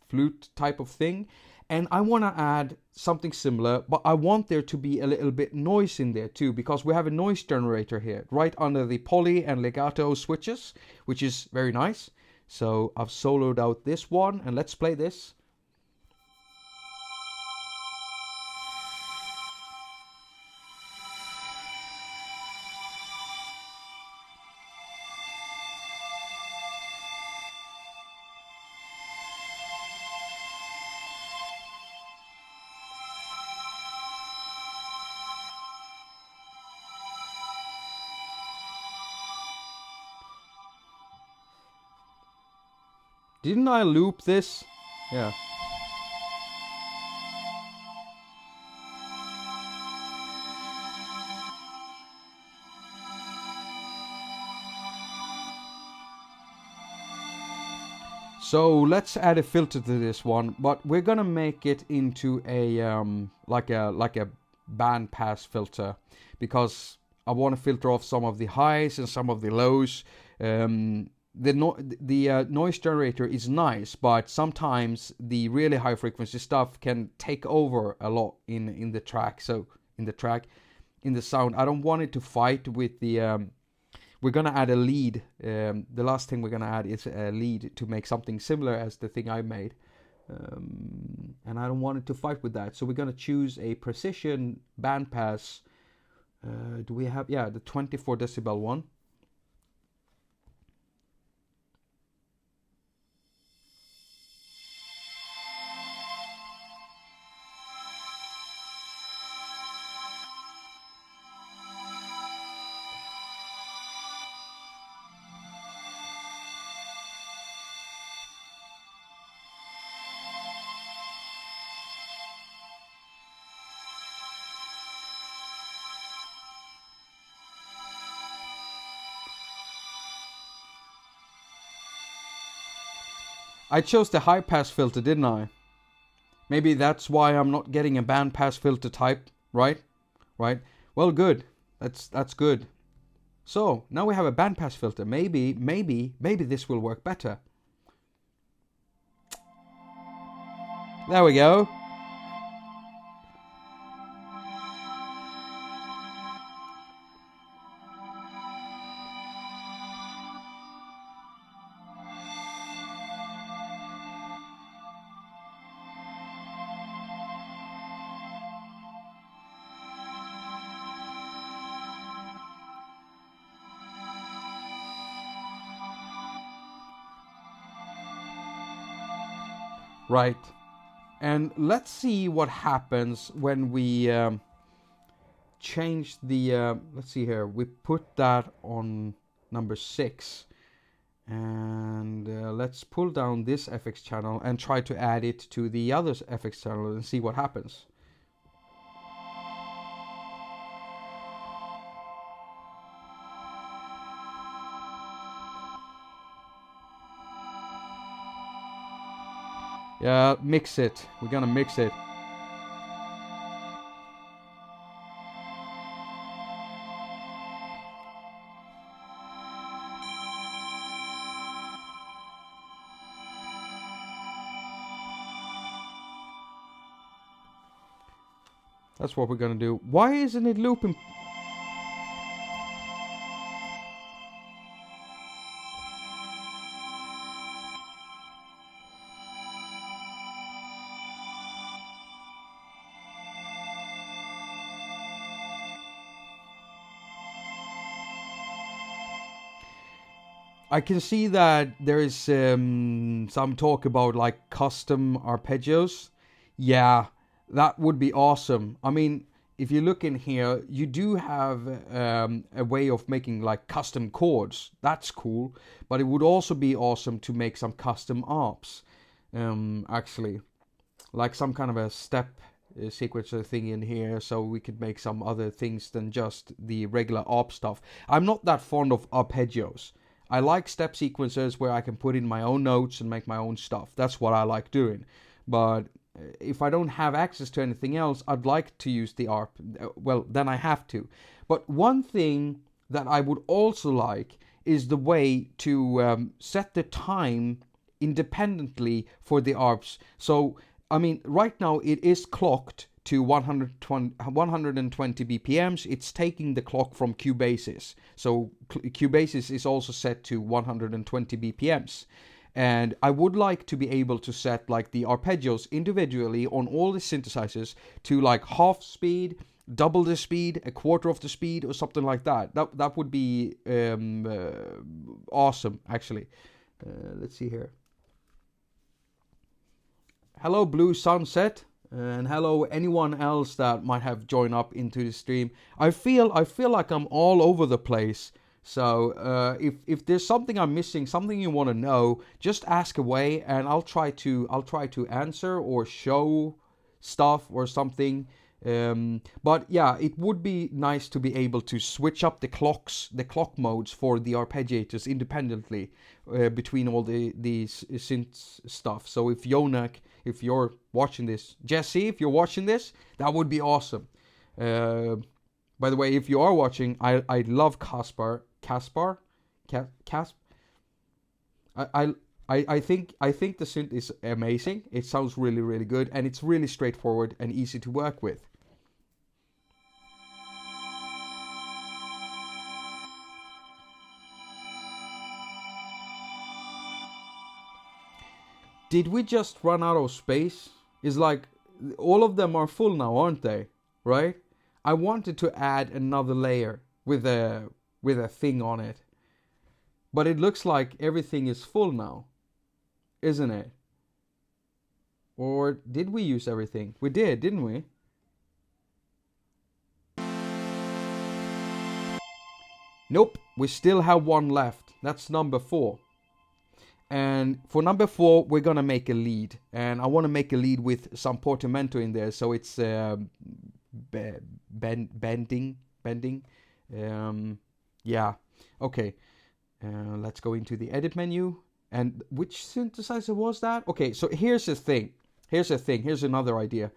flute type of thing. And I want to add something similar, but I want there to be a little bit noise in there too, because we have a noise generator here, right under the poly and legato switches, which is very nice. So I've soloed out this one, and let's play this. Didn't I loop this? Yeah. So let's add a filter to this one, but we're gonna make it into a like a band pass filter, because I want to filter off some of the highs and some of the lows. The noise generator is nice, but sometimes the really high frequency stuff can take over a lot in the track. So in the sound, I don't want it to fight with the. We're gonna add a lead. The last thing we're gonna add is a lead to make something similar as the thing I made, and I don't want it to fight with that. So we're gonna choose a precision bandpass. Do we have the 24 decibel one? I chose the high pass filter, didn't I? Maybe that's why I'm not getting a band pass filter type, right? Right. Well, good. That's good. So now we have a band pass filter. Maybe this will work better. There we go. Right. And let's see what happens when we change the, let's see here, we put that on number 6. And let's pull down this FX channel and try to add it to the other FX channel and see what happens. Yeah, mix it. We're gonna mix it. That's what we're gonna do. Why isn't it looping? I can see that there is some talk about like custom arpeggios. Yeah, that would be awesome. I mean, if you look in here, you do have a way of making like custom chords. That's cool. But it would also be awesome to make some custom arps, actually. Like some kind of a step sequencer thing in here, so we could make some other things than just the regular arp stuff. I'm not that fond of arpeggios. I like step sequencers where I can put in my own notes and make my own stuff. That's what I like doing. But if I don't have access to anything else, I'd like to use the ARP. Well, then I have to. But one thing that I would also like is the way to set the time independently for the ARPs. So, I mean, right now it is clocked to 120 BPMs. It's taking the clock from Cubasis. So Cubasis is also set to 120 BPMs. And I would like to be able to set like the arpeggios individually on all the synthesizers to like half speed, double the speed, a quarter of the speed, or something like that. That would be awesome, actually. Let's see here. Hello, Blue Sunset. And hello anyone else that might have joined up into the stream. I feel like I'm all over the place. So if there's something I'm missing, something you want to know, just ask away, and I'll try to answer or show stuff or something. But yeah, it would be nice to be able to switch up the clock modes for the arpeggiators independently between all these synth stuff. So if Yonac, if you're watching this, Jesse, if you're watching this, that would be awesome. By the way, if you are watching, I love Kaspar. I think the synth is amazing. It sounds really, really good, and it's really straightforward and easy to work with. Did we just run out of space? It's like all of them are full now, aren't they? Right? I wanted to add another layer with a thing on it. But it looks like everything is full now. Isn't it? Or did we use everything? We did, didn't we? Nope, we still have one left. That's number 4. And for number 4, we're gonna make a lead. And I want to make a lead with some portamento in there, so it's bending. Yeah, okay. Let's go into the edit menu. And which synthesizer was that? Okay, so here's the thing. Here's another idea.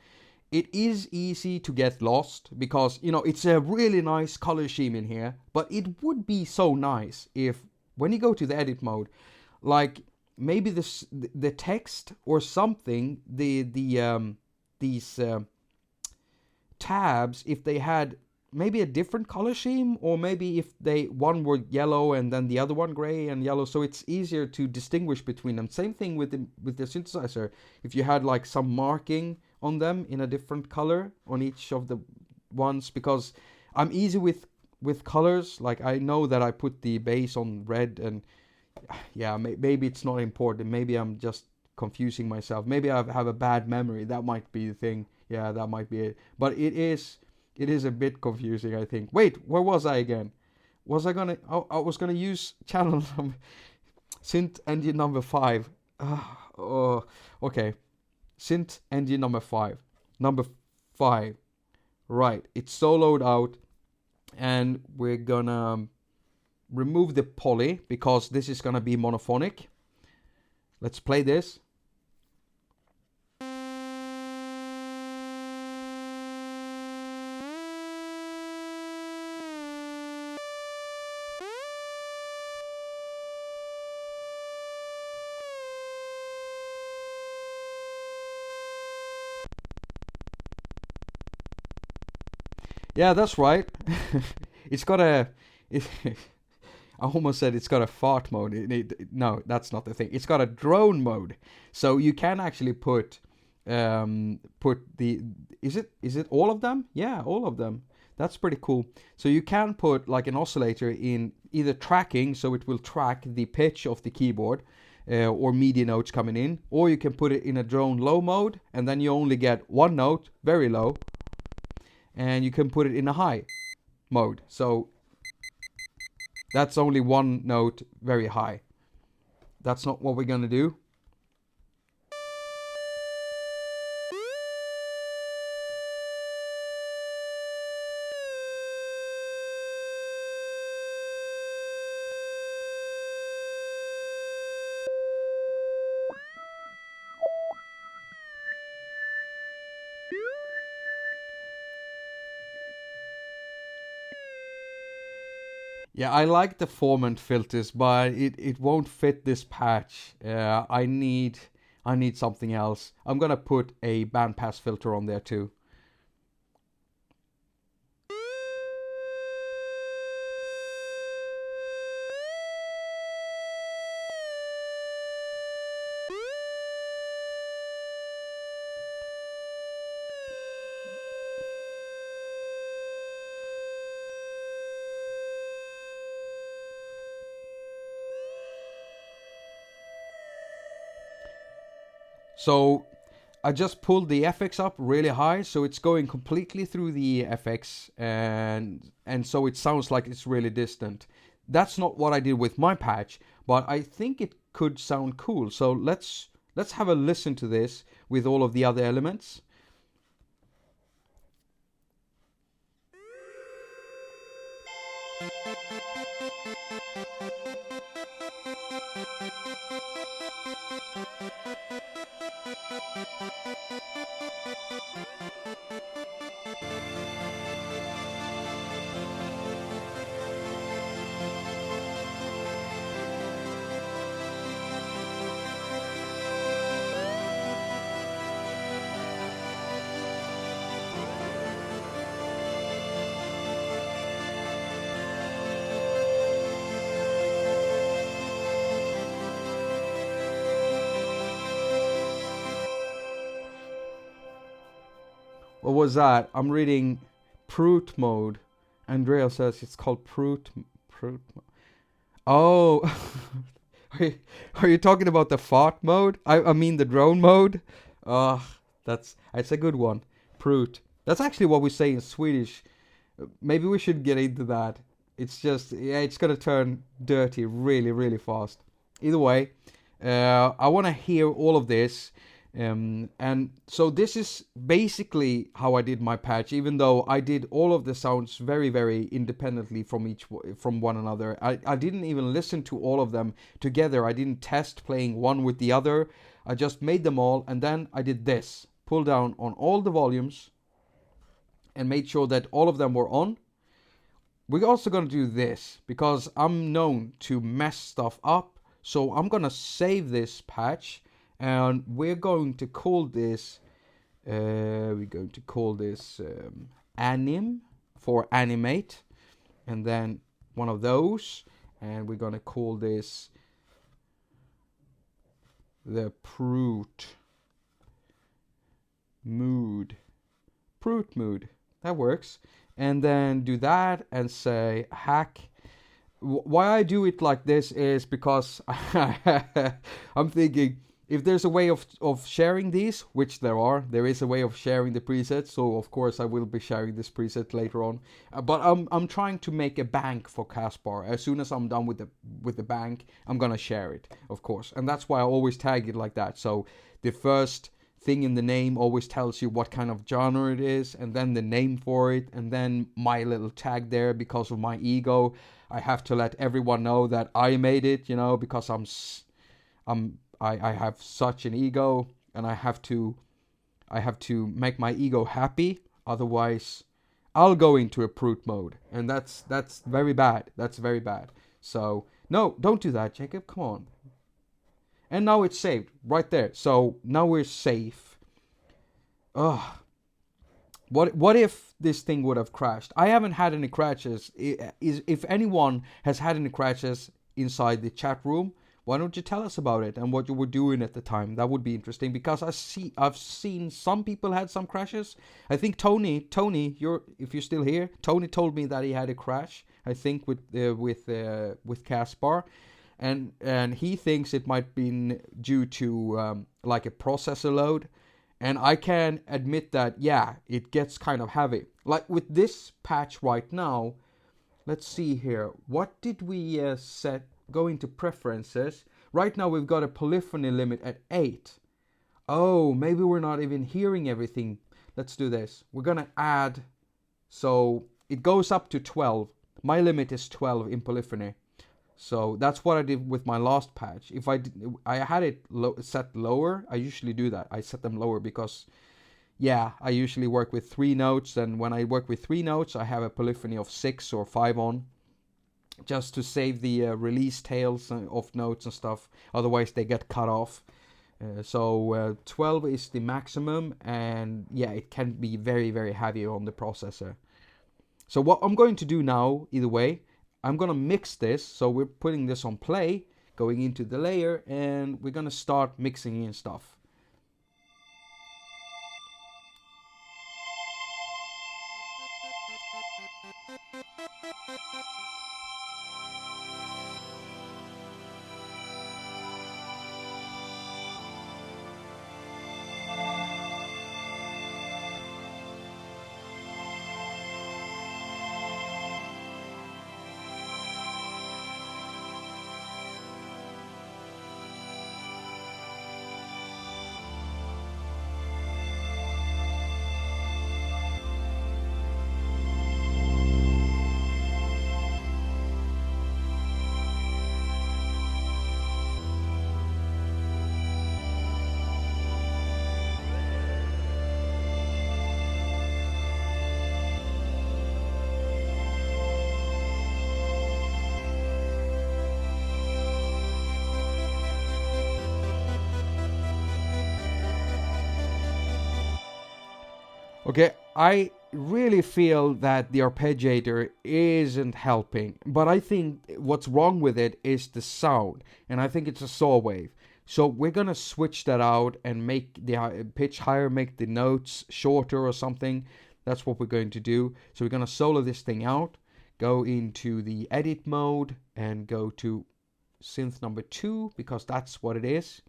It is easy to get lost because, you know, it's a really nice color scheme in here. But it would be so nice if, when you go to the edit mode, like maybe the text or something, these tabs, if they had maybe a different color scheme, or maybe if one were yellow and then the other one gray and yellow, so it's easier to distinguish between them. Same thing with the synthesizer. If you had like some marking on them in a different color on each of the ones, because I'm easy with colors. Like I know that I put the bass on red, and yeah, maybe it's not important. Maybe I'm just confusing myself. Maybe I have a bad memory. That might be the thing. Yeah, that might be it. But it is a bit confusing, I think. Wait, where was I again? I was gonna use channel number synth engine number 5. Oh, okay. Synth engine number 5. Number 5. Right, it's soloed out, and we're gonna remove the poly because this is gonna be monophonic. Let's play this. Yeah, that's right. It's got a... I almost said it's got a fart mode. No, that's not the thing. It's got a drone mode. So you can actually put the... Is it all of them? Yeah, all of them. That's pretty cool. So you can put like an oscillator in either tracking, so it will track the pitch of the keyboard, or MIDI notes coming in, or you can put it in a drone low mode, and then you only get one note, very low, and you can put it in a high mode. So that's only one note, very high. That's not what we're gonna do. Yeah, I like the formant filters, but it won't fit this patch. I need something else. I'm gonna put a bandpass filter on there too. So I just pulled the FX up really high, so it's going completely through the FX, and so it sounds like it's really distant. That's not what I did with my patch, but I think it could sound cool. So let's have a listen to this with all of the other elements. What was that? I'm reading Prout mode. Andrea says it's called Prout. Oh, are you talking about the fart mode? I mean the drone mode. That's a good one. Prout. That's actually what we say in Swedish. Maybe we should get into that. It's just, yeah, it's gonna turn dirty really, really fast. Either way, I want to hear all of this. And so this is basically how I did my patch, even though I did all of the sounds very, very independently from one another. I didn't even listen to all of them together. I didn't test playing one with the other. I just made them all, and then I did this. Pull down on all the volumes and made sure that all of them were on. We're also going to do this because I'm known to mess stuff up. So I'm going to save this patch. And we're going to call this, anim for animate, and then one of those, and we're going to call this the Prout mood. That works. And then do that and say hack. Why I do it like this is because I'm thinking, if there's a way of sharing these, which there is a way of sharing the presets, so of course I will be sharing this preset later on. But I'm trying to make a bank for Kaspar. As soon as I'm done with the bank, I'm gonna share it, of course. And that's why I always tag it like that. So the first thing in the name always tells you what kind of genre it is, and then the name for it, and then my little tag there. Because of my ego, I have to let everyone know that I made it, because I have such an ego, and I have to make my ego happy. Otherwise, I'll go into a Prout mode, and that's very bad. That's very bad. So no, don't do that, Jakob. Come on. And now it's saved right there. So now we're safe. What if this thing would have crashed? I haven't had any crashes. If anyone has had any crashes inside the chat room, Why don't you tell us about it and what you were doing at the time? That would be interesting, because I've seen some people had some crashes. I think Tony, if you're still here, Tony told me that he had a crash. I think with Kaspar, and he thinks it might be due to like a processor load. And I can admit that, yeah, it gets kind of heavy. Like with this patch right now, let's see here. What did we set? Go into preferences. Right now we've got a polyphony limit at 8. Oh, maybe we're not even hearing everything. Let's do this. We're gonna add, so it goes up to 12. My limit is 12 in polyphony. So that's what I did with my last patch. If I had it set lower. I usually do that. I set them lower because, yeah, I usually work with 3 notes, and when I work with 3 notes, I have a polyphony of 6 or 5 on, just to save the release tails of notes and stuff. Otherwise, they get cut off. So 12 is the maximum, and yeah, it can be very, very heavy on the processor. So what I'm going to do now, either way, I'm going to mix this. So we're putting this on play, going into the layer, and we're going to start mixing in stuff. Okay, I really feel that the arpeggiator isn't helping, but I think what's wrong with it is the sound, and I think it's a saw wave. So we're gonna switch that out and make the pitch higher, make the notes shorter or something. That's what we're going to do. So we're gonna solo this thing out, go into the edit mode, and go to synth number 2, because that's what it is.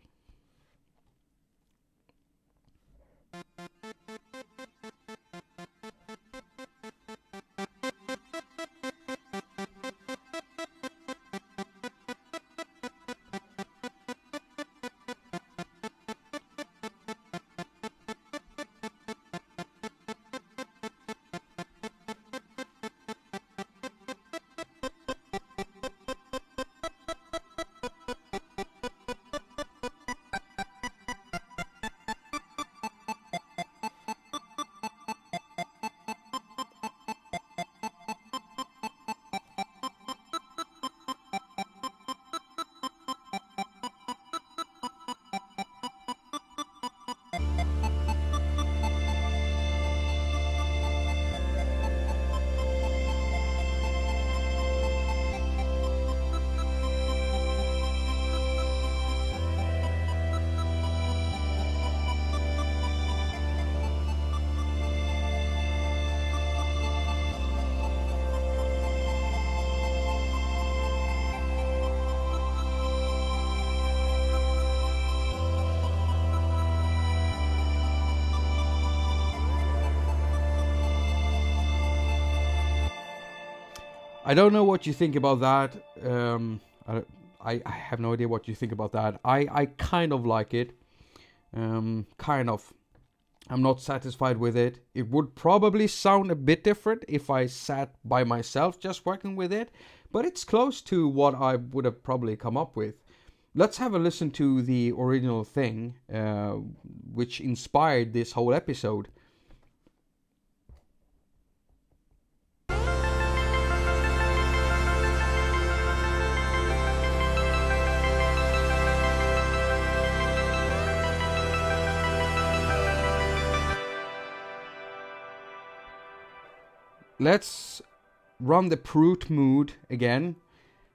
I don't know what you think about that. I have no idea what you think about that. I kind of like it. Kind of. I'm not satisfied with it. It would probably sound a bit different if I sat by myself just working with it, but it's close to what I would have probably come up with. Let's have a listen to the original thing, which inspired this whole episode. Let's run the Proot mood again,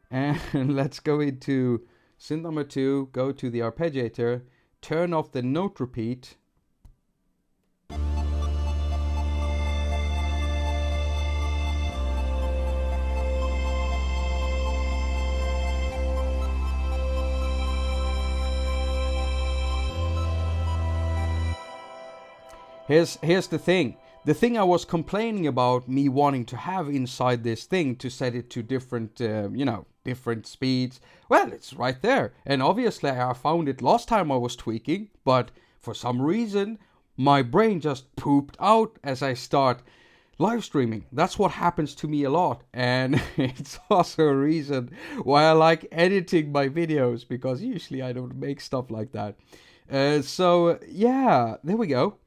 and let's go into synth number 2, go to the arpeggiator, turn off the note repeat. Here's the thing. The thing I was complaining about me wanting to have inside this thing to set it to different, different speeds. Well, it's right there. And obviously I found it last time I was tweaking, but for some reason my brain just pooped out as I start live streaming. That's what happens to me a lot. And it's also a reason why I like editing my videos, because usually I don't make stuff like that. So yeah, there we go.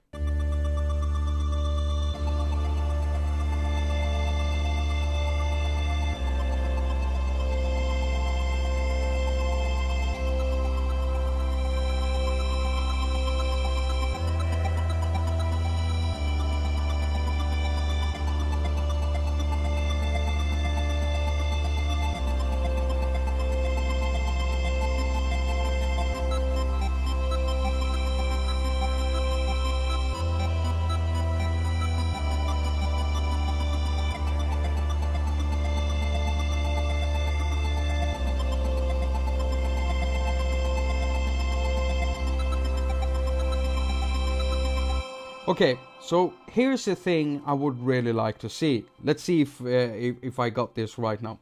Okay, so here's the thing I would really like to see. Let's see if I got this right now,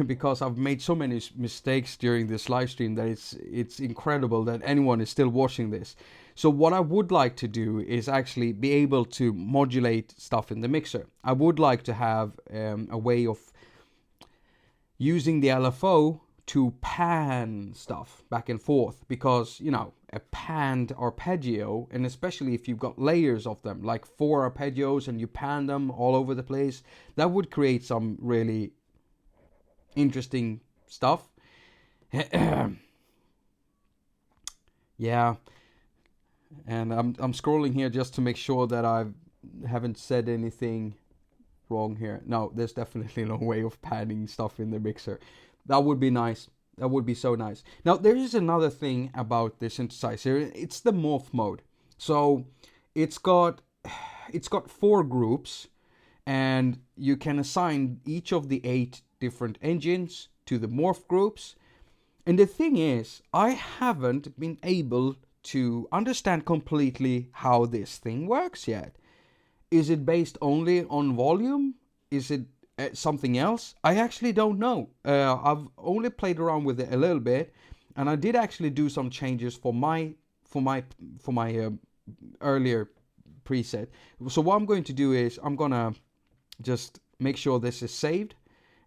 because I've made so many mistakes during this live stream that it's incredible that anyone is still watching this. So what I would like to do is actually be able to modulate stuff in the mixer. I would like to have a way of using the LFO to pan stuff back and forth, because a panned arpeggio, and especially if you've got layers of them, like 4 arpeggios, and you pan them all over the place, that would create some really interesting stuff. Yeah, and I'm scrolling here just to make sure that I haven't said anything wrong here. No, there's definitely no way of panning stuff in the mixer. That would be nice. That would be so nice. Now, there is another thing about the synthesizer. It's the morph mode. So it's got 4 groups, and you can assign each of the 8 different engines to the morph groups. And the thing is, I haven't been able to understand completely how this thing works yet. Is it based only on volume? Is it something else? I actually don't know. I've only played around with it a little bit, and I did actually do some changes for my earlier preset. So what I'm going to do is I'm gonna just make sure this is saved,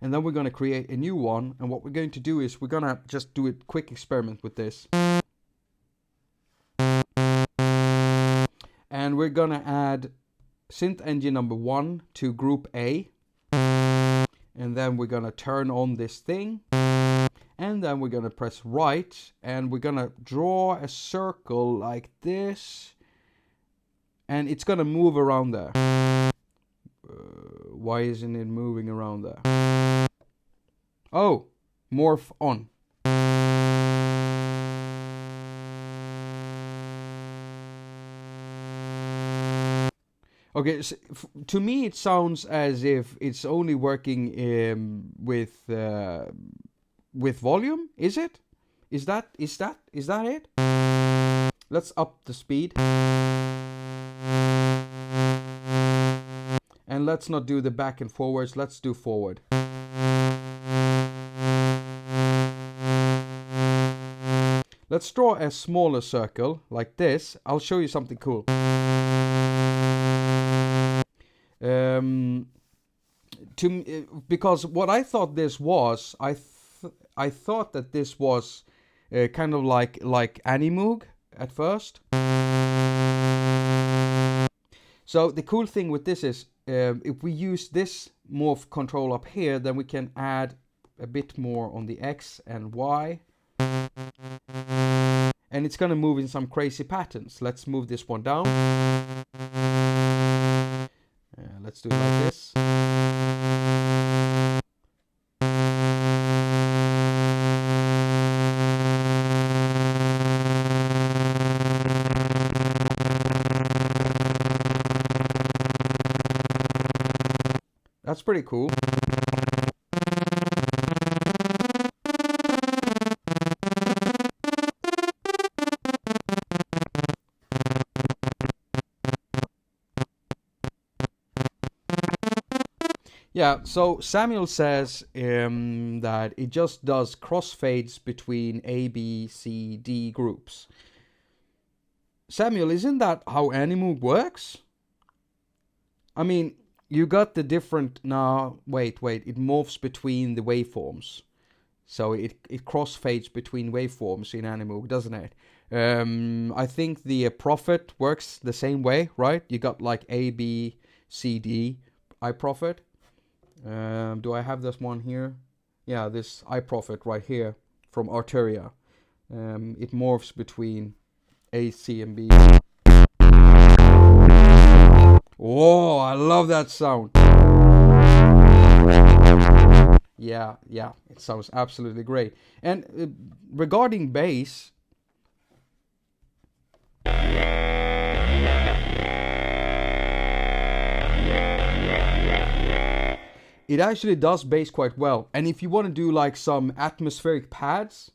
and then we're gonna create a new one. And what we're going to do is we're gonna just do a quick experiment with this, and we're gonna add synth engine number 1 to group A. And then we're gonna turn on this thing, and then we're gonna press right, and we're gonna draw a circle like this, and it's gonna move around there. Why isn't it moving around there? Oh, morph on. Okay, so to me it sounds as if it's only working with volume. Is it? Is that it? Let's up the speed. And let's not do the back and forwards. Let's do forward. Let's draw a smaller circle like this. I'll show you something cool. Because what I thought this was, I thought that this was kind of like attaQ at first. So the cool thing with this is, if we use this morph control up here, then we can add a bit more on the X and Y. And it's gonna move in some crazy patterns. Let's move this one down. Let's do it like this. That's pretty cool. Yeah, so Samuel says that it just does crossfades between A, B, C, D groups. Samuel, isn't that how aTaMoog works? I mean, you got the different... No, wait. It morphs between the waveforms. So it crossfades between waveforms in aTaMoog, doesn't it? I think the Prophet works the same way, right? You got like A, B, C, D, iProphet. Do I have this one here? Yeah, this iProphet right here from Arteria. It morphs between A, C, and B. Whoa, I love that sound. Yeah, it sounds absolutely great. And regarding bass, it actually does bass quite well. And if you want to do like some atmospheric pads,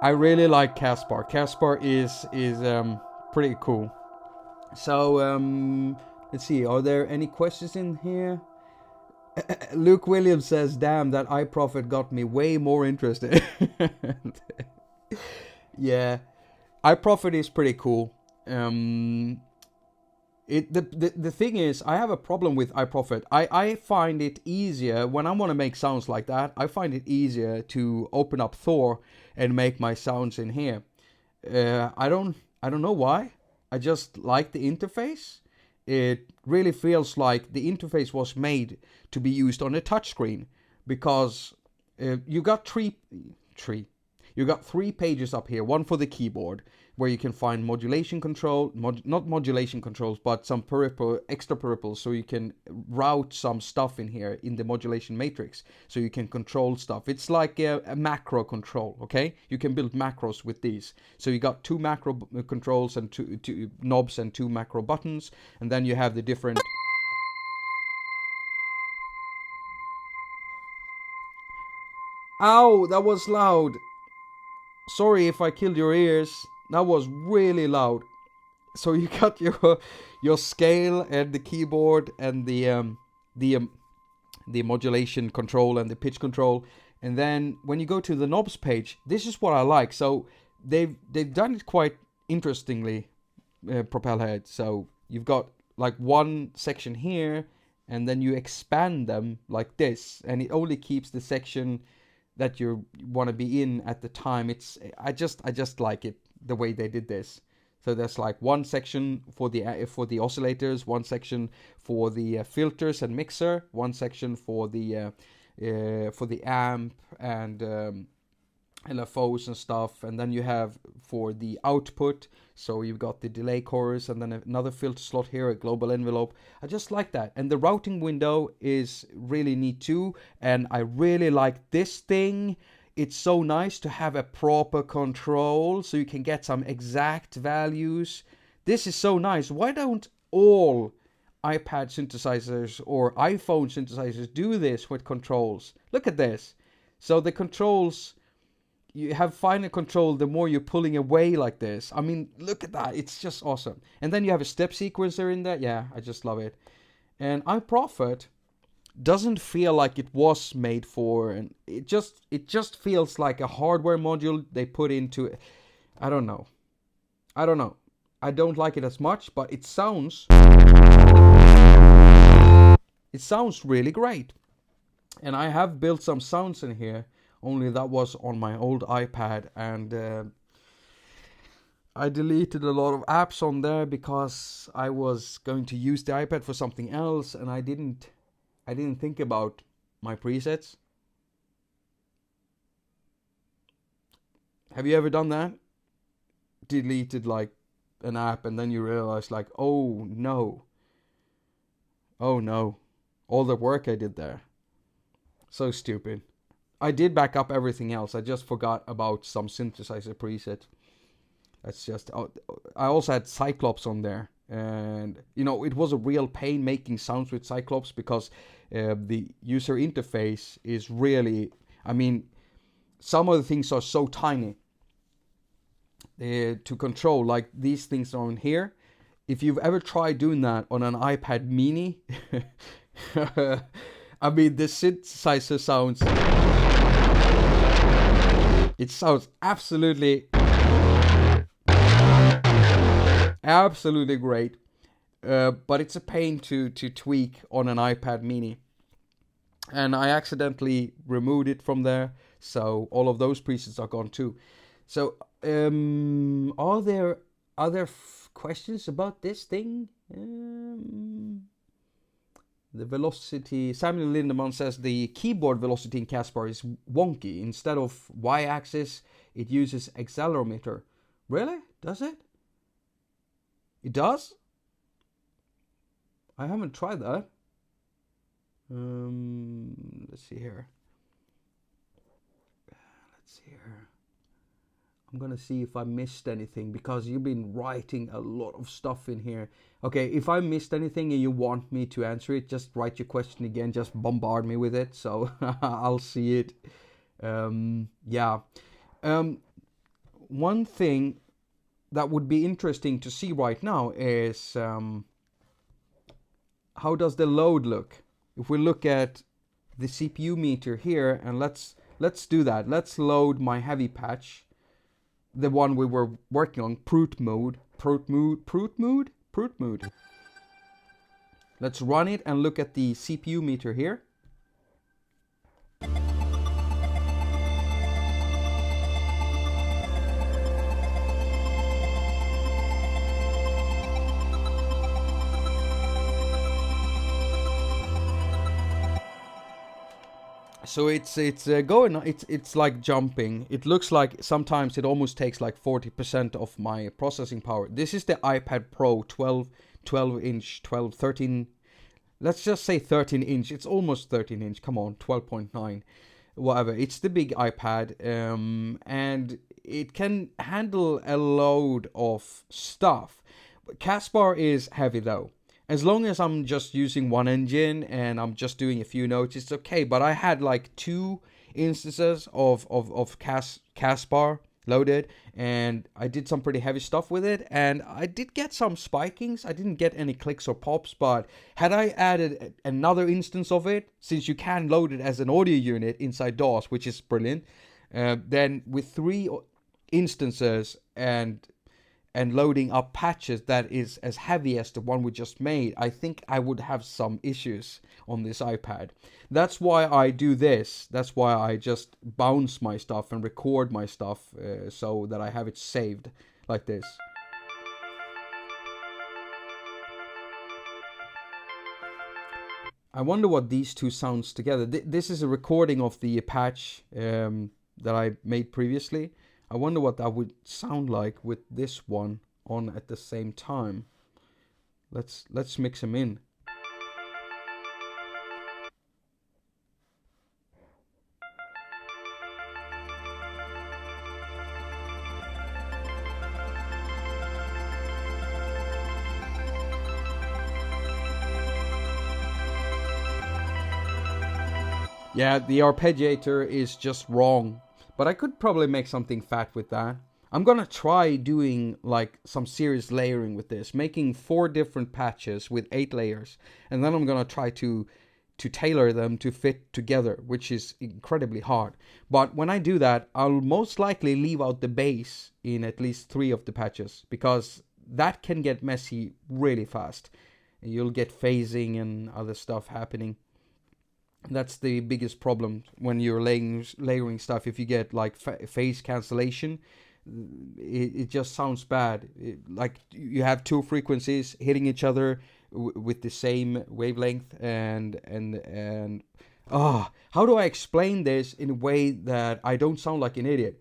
I really like Kaspar. Kaspar is pretty cool. So let's see. Are there any questions in here? Luke Williams says, "Damn, that iProphet got me way more interested." Yeah, iProphet is pretty cool. The thing is, I have a problem with iProphet. I find it easier when I want to make sounds like that. I find it easier to open up Thor and make my sounds in here. I don't know why. I just like the interface. It really feels like the interface was made to be used on a touchscreen, because you got three pages up here. One for the keyboard, where you can find modulation control, not modulation controls, but some extra peripherals, so you can route some stuff in here in the modulation matrix, so you can control stuff. It's like a macro control, okay? You can build macros with these. So you got 2 macro controls and two knobs and 2 macro buttons, and then you have the different... Ow, that was loud. Sorry if I killed your ears. That was really loud. So you got your scale and the keyboard and the modulation control and the pitch control, and then when you go to the knobs page, this is what I like. So they've done it quite interestingly, Propelhead. So you've got like one section here, and then you expand them like this, and it only keeps the section that you want to be in at the time. I just like it the way they did this. So there's like one section for the oscillators, one section for the filters and mixer, one section for the amp and LFOs and stuff, and then you have for the output. So you've got the delay chorus, and then another filter slot here, a global envelope. I just like that, and the routing window is really neat too. And I really like this thing. It's so nice to have a proper control, so you can get some exact values. This is so nice. Why don't all iPad synthesizers or iPhone synthesizers do this with controls? Look at this. So the controls, you have finer control the more you're pulling away like this. I mean, look at that. It's just awesome. And then you have a step sequencer in there. Yeah, I just love it. And iProphet doesn't feel like it was made for, and it just feels like a hardware module they put into it. I don't know. I don't like it as much, but it sounds really great. And I have built some sounds in here, only that was on my old iPad, and I deleted a lot of apps on there because I was going to use the iPad for something else, and I didn't think about my presets. Have you ever done that? Deleted like an app and then you realize like, oh no, all the work I did there. So stupid. I did back up everything else. I just forgot about some synthesizer preset. That's just... I also had Cyclops on there. And, you know, it was a real pain making sounds with Cyclops because the user interface is really... I mean, some of the things are so tiny to control. Like these things on here. If you've ever tried doing that on an iPad mini... I mean, the synthesizer sounds... It sounds absolutely great. But it's a pain to tweak on an iPad mini. And I accidentally removed it from there. So all of those presets are gone too. So are there other questions about this thing? The velocity, Samuel Lindemann says the keyboard velocity in Kaspar is wonky. Instead of y-axis, it uses accelerometer. Really? Does it? It does? I haven't tried that. Let's see here. I'm gonna see if I missed anything because you've been writing a lot of stuff in here. Okay, if I missed anything and you want me to answer it, just write your question again. Just bombard me with it, so I'll see it. Yeah. One thing that would be interesting to see right now is how does the load look? If we look at the CPU meter here, and let's do that. Let's load my heavy patch. The one we were working on, Proot mode. Let's run it and look at the CPU meter here. So it's going, it's like jumping. It looks like sometimes it almost takes like 40% of my processing power. This is the iPad Pro 12 inch, 13, let's just say 13 inch. It's almost 13 inch. Come on, 12.9, whatever. It's the big iPad, and it can handle a load of stuff. But Kaspar is heavy though. As long as I'm just using one engine and I'm just doing a few notes, it's okay. But I had like 2 instances of Kaspar loaded, and I did some pretty heavy stuff with it, and I did get some spikings. I didn't get any clicks or pops, but had I added another instance of it, since you can load it as an audio unit inside DAWs, which is brilliant, then with 3 instances and loading up patches that is as heavy as the one we just made, I think I would have some issues on this iPad. That's why I do this. That's why I just bounce my stuff and record my stuff so that I have it saved like this. I wonder what these two sounds together. This is a recording of the patch that I made previously. I wonder what that would sound like with this one on at the same time. Let's mix them in. Yeah, the arpeggiator is just wrong. But I could probably make something fat with that. I'm gonna try doing like some serious layering with this, making 4 different patches with 8 layers, and then I'm gonna try to tailor them to fit together, which is incredibly hard. But when I do that, I'll most likely leave out the bass in at least 3 of the patches, because that can get messy really fast. You'll get phasing and other stuff happening. That's the biggest problem when you're layering stuff. If you get like phase cancellation, it just sounds bad. Like you have 2 frequencies hitting each other with the same wavelength, and How do I explain this in a way that I don't sound like an idiot?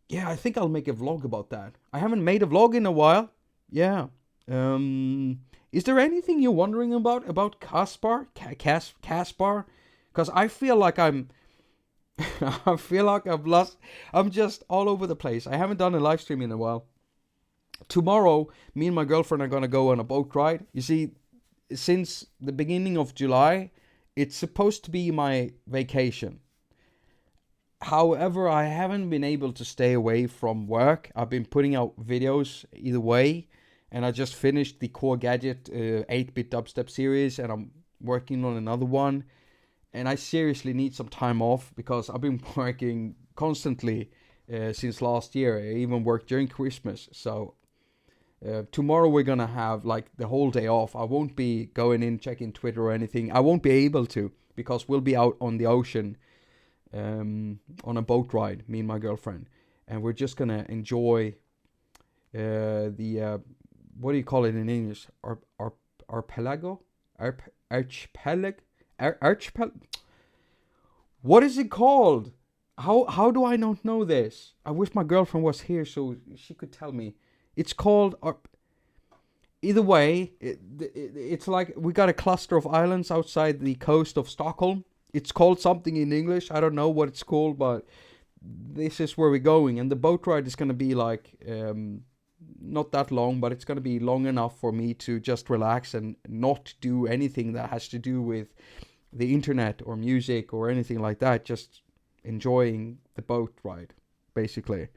Yeah, I think I'll make a vlog about that. I haven't made a vlog in a while. Yeah. Is there anything you're wondering about Kaspar? Kaspar? Because I feel like I feel like I've lost. I'm just all over the place. I haven't done a live stream in a while. Tomorrow, me and my girlfriend are gonna go on a boat ride. You see, since the beginning of July, it's supposed to be my vacation. However, I haven't been able to stay away from work. I've been putting out videos either way, and I just finished the Core Gadget 8-bit dubstep series, and I'm working on another one. And I seriously need some time off because I've been working constantly since last year. I even worked during Christmas. So tomorrow we're gonna have like the whole day off. I won't be going in checking Twitter or anything. I won't be able to because we'll be out on the ocean on a boat ride, me and my girlfriend, and we're just gonna enjoy the what do you call it in English? Arpellago? Archipelago? What is it called? How do I not know this? I wish my girlfriend was here so she could tell me. It's called either way. It's like we got a cluster of islands outside the coast of Stockholm. It's called something in English. I don't know what it's called, but this is where we're going. And the boat ride is going to be like, not that long, but it's going to be long enough for me to just relax and not do anything that has to do with the internet or music or anything like that. Just enjoying the boat ride, basically.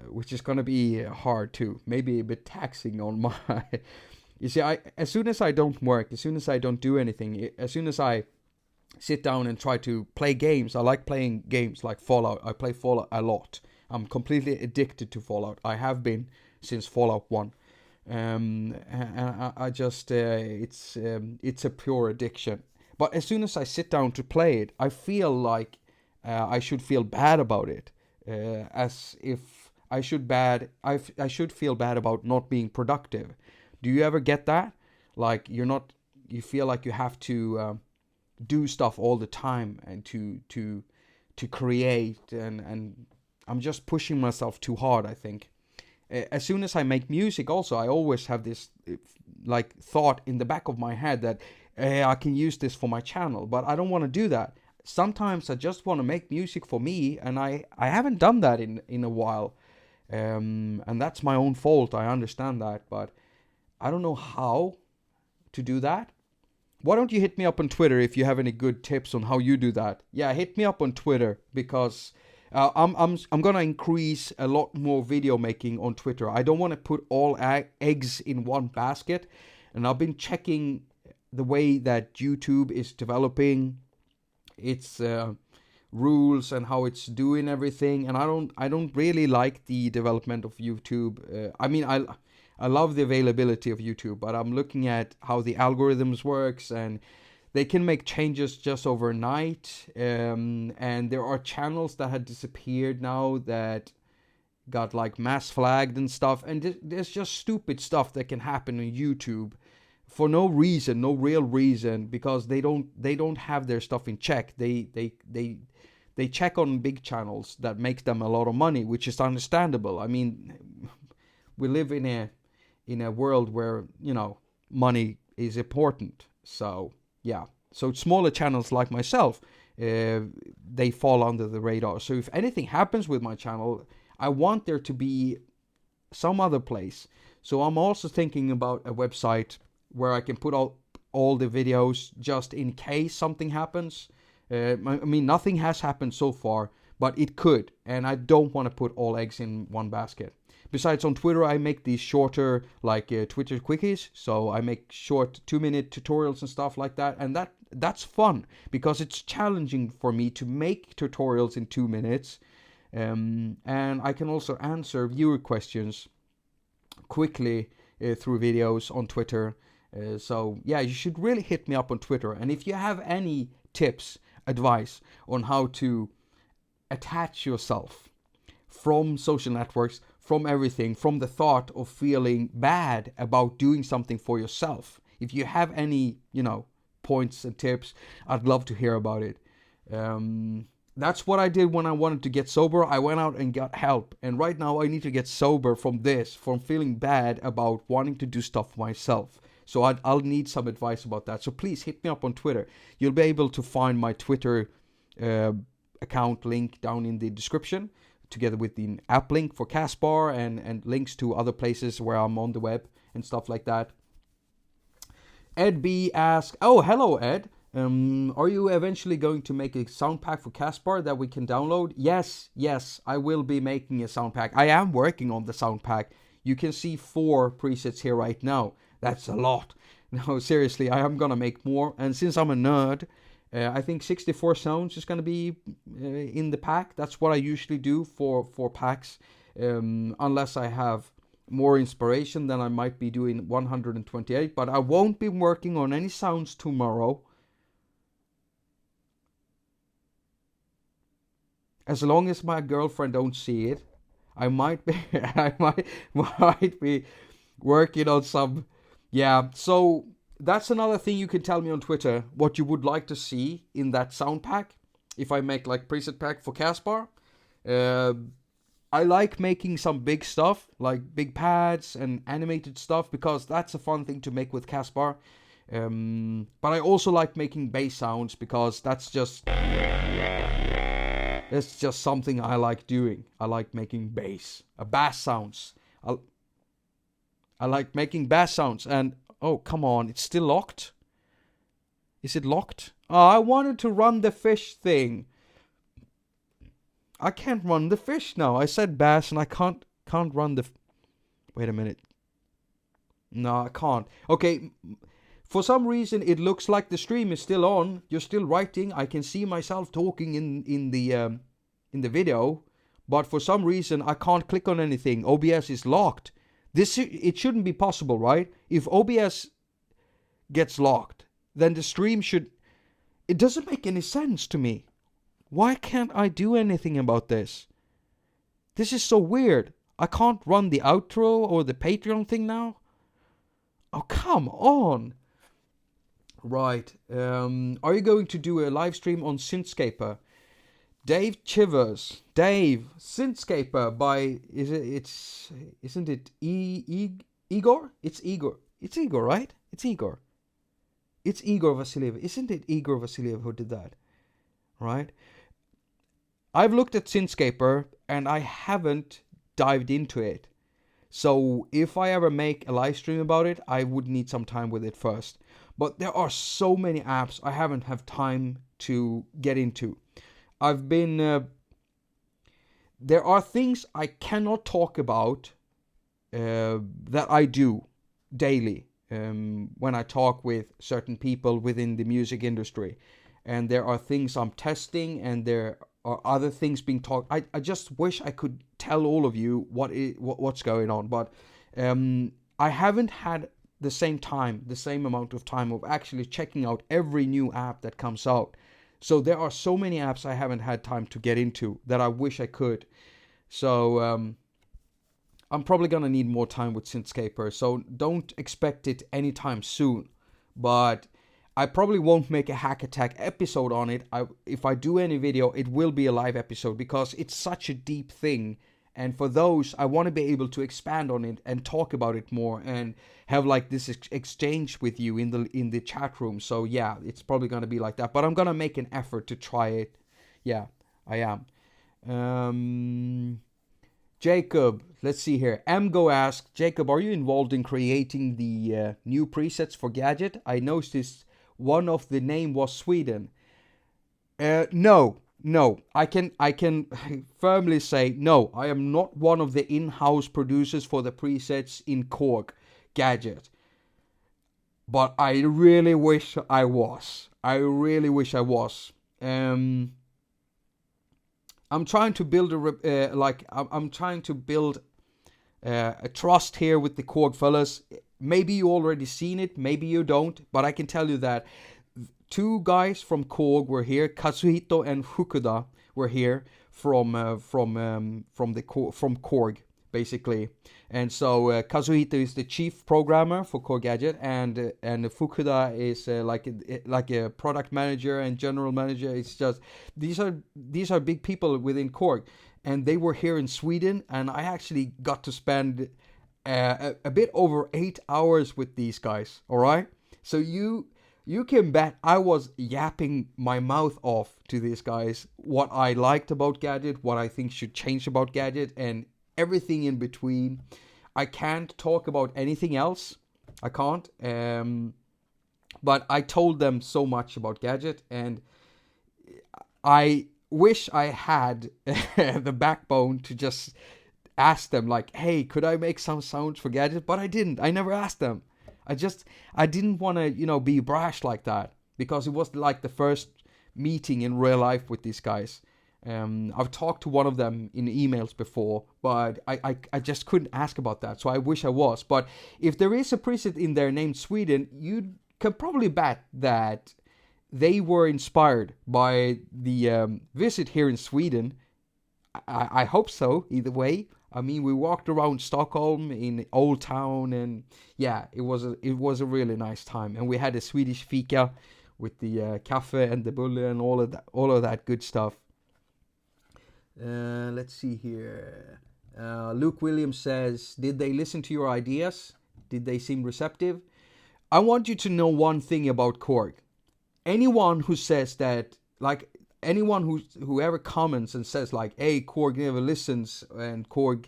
Which is going to be hard too. Maybe a bit taxing on my... You see, as soon as I don't work, as soon as I don't do anything, as soon as I sit down and try to play games. I like playing games like Fallout. I play Fallout a lot. I'm completely addicted to Fallout. I have been since Fallout 1. And I just, it's a pure addiction. But as soon as I sit down to play it, I feel like I should feel bad about it. As if I should feel bad about not being productive. Do you ever get that? Like you feel like you have to do stuff all the time and to create, and I'm just pushing myself too hard, I think. As soon as I make music also, I always have this like thought in the back of my head that I can use this for my channel, but I don't want to do that. Sometimes I just want to make music for me, and I haven't done that in a while, and that's my own fault. I understand that, but I don't know how to do that. Why don't you hit me up on Twitter if you have any good tips on how you do that? Yeah, hit me up on Twitter because I'm gonna increase a lot more video making on Twitter. I don't want to put all eggs in one basket, and I've been checking the way that YouTube is developing its rules and how it's doing everything, and I don't really like the development of YouTube. I mean, I love the availability of YouTube, but I'm looking at how the algorithms works, and they can make changes just overnight. And there are channels that had disappeared now that got like mass flagged and stuff. And there's just stupid stuff that can happen on YouTube for no reason, no real reason, because they don't have their stuff in check. They check on big channels that makes them a lot of money, which is understandable. I mean, we live in a world where, you know, money is important. So yeah, so smaller channels like myself, they fall under the radar. So if anything happens with my channel, I want there to be some other place. So I'm also thinking about a website where I can put out all the videos just in case something happens. I mean, nothing has happened so far, but it could, and I don't want to put all eggs in one basket. Besides, on Twitter, I make these shorter, like Twitter quickies. So I make short 2-minute tutorials and stuff like that. And that's fun because it's challenging for me to make tutorials in 2 minutes. And I can also answer viewer questions quickly through videos on Twitter. So yeah, you should really hit me up on Twitter. And if you have any tips, advice on how to attach yourself from social networks, from everything, from the thought of feeling bad about doing something for yourself. If you have any, you know, points and tips, I'd love to hear about it. That's what I did when I wanted to get sober. I went out and got help. And right now I need to get sober from feeling bad about wanting to do stuff myself. So I'll need some advice about that. So please hit me up on Twitter. You'll be able to find my Twitter account link down in the description, together with the app link for Kaspar and links to other places where I'm on the web and stuff like that. Ed B asks, oh, hello, Ed. Are you eventually going to make a sound pack for Kaspar that we can download? Yes, I will be making a sound pack. I am working on the sound pack. You can see 4 presets here right now. That's a lot. No, seriously, I am gonna make more. And since I'm a nerd, I think 64 sounds is gonna be in the pack. That's what I usually do for packs. Unless I have more inspiration, then I might be doing 128. But I won't be working on any sounds tomorrow. As long as my girlfriend don't see it, I might be might be working on some. Yeah, so that's another thing you can tell me on Twitter, what you would like to see in that sound pack. If I make like preset pack for Kaspar. I like making some big stuff, like big pads and animated stuff, because that's a fun thing to make with Kaspar. But I also like making bass sounds, because that's just something I like doing. I like making bass sounds. I like making bass sounds. And oh, come on, it's still locked. Is it locked? Oh, I wanted to run the fish thing. I can't run the fish now. I said bass and I can't run the. Wait a minute. No, I can't. Okay. For some reason, it looks like the stream is still on. You're still writing. I can see myself talking in the video, but for some reason I can't click on anything. OBS is locked. It shouldn't be possible, right? If OBS gets locked, then the stream should. It doesn't make any sense to me. Why can't I do anything about this? This is so weird. I can't run the outro or the Patreon thing now. Oh, come on. Right. Are you going to do a live stream on Synthscaper? Dave Chivers. Dave, Synthscaper by isn't it Igor? It's Igor. It's Igor, right? It's Igor. It's Igor Vasiliev. Isn't it Igor Vasiliev who did that? Right? I've looked at Synthscaper and I haven't dived into it. So if I ever make a live stream about it, I would need some time with it first. But there are so many apps I haven't had time to get into. I've been. There are things I cannot talk about that I do daily when I talk with certain people within the music industry. And there are things I'm testing, and there are other things being talked. I just wish I could tell all of you what's going on. But I haven't had the same amount of time of actually checking out every new app that comes out. So there are so many apps I haven't had time to get into that I wish I could. So I'm probably going to need more time with Synthscaper. So don't expect it anytime soon. But I probably won't make a attaQ episode on it. If I do any video, it will be a live episode, because it's such a deep thing. And for those, I want to be able to expand on it and talk about it more and have like this exchange with you in the chat room. So yeah, it's probably going to be like that. But I'm going to make an effort to try it. Yeah, I am. Jakob, let's see here. Amgo asks, Jakob, are you involved in creating the new presets for Gadget? I noticed one of the name was Sweden. No, I can firmly say no. I am not one of the in-house producers for the presets in Korg Gadget. But I really wish I was. I'm trying to build a trust here with the Korg fellas. Maybe you already seen it, maybe you don't, but I can tell you that 2 guys from Korg were here. Kazuhito and Fukuda were here from Korg. basically. And so Kazuhito is the chief programmer for Core Gadget, and Fukuda is like a product manager and general manager. It's just these are big people within Core, and they were here in Sweden, and I actually got to spend a bit over 8 hours with these guys. All right, so you can bet I was yapping my mouth off to these guys what I liked about Gadget, what I think should change about Gadget, and everything in between. I can't talk about anything else. I can't. But I told them so much about Gadget, and I wish I had the backbone to just ask them, like, hey, could I make some sounds for Gadget? But I didn't. I never asked them. I didn't want to, be brash like that, because it was like the first meeting in real life with these guys. I've talked to one of them in emails before, but I just couldn't ask about that. So I wish I was. But if there is a preset in there named Sweden, you can probably bet that they were inspired by the visit here in Sweden. I hope so, either way. I mean, we walked around Stockholm in Old Town, and yeah, it was a really nice time. And we had a Swedish fika with the kaffe and the bulle and all of that good stuff. Let's see here. Luke Williams says, did they listen to your ideas? Did they seem receptive? I want you to know one thing about Korg. Anyone who says that, like, anyone whoever comments and says like, hey, Korg never listens and Korg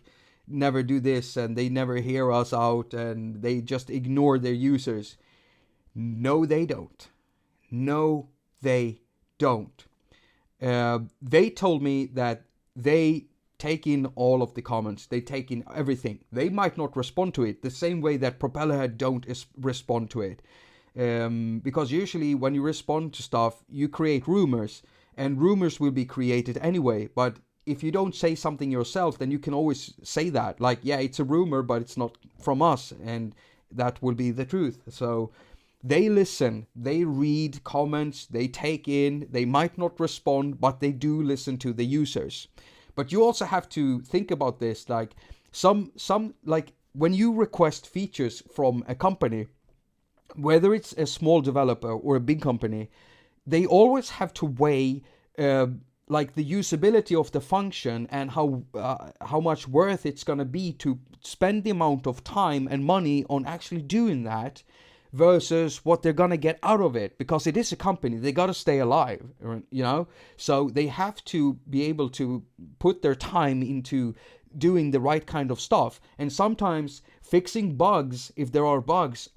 never do this and they never hear us out and they just ignore their users. No, they don't. No, they don't. They told me that they take in all of the comments. They take in everything. They might not respond to it the same way that Propellerhead don't respond to it. Because usually when you respond to stuff, you create rumors. And rumors will be created anyway. But if you don't say something yourself, then you can always say that. Like, yeah, it's a rumor, but it's not from us. And that will be the truth. So they listen. They read comments. They take in. They might not respond, but they do listen to the users. But you also have to think about this. Like, some like, when you request features from a company, whether it's a small developer or a big company, they always have to weigh like the usability of the function and how much worth it's going to be to spend the amount of time and money on actually doing that versus what they're going to get out of it, because it is a company. They got to stay alive, so they have to be able to put their time into doing the right kind of stuff. And sometimes fixing bugs, if there are bugs,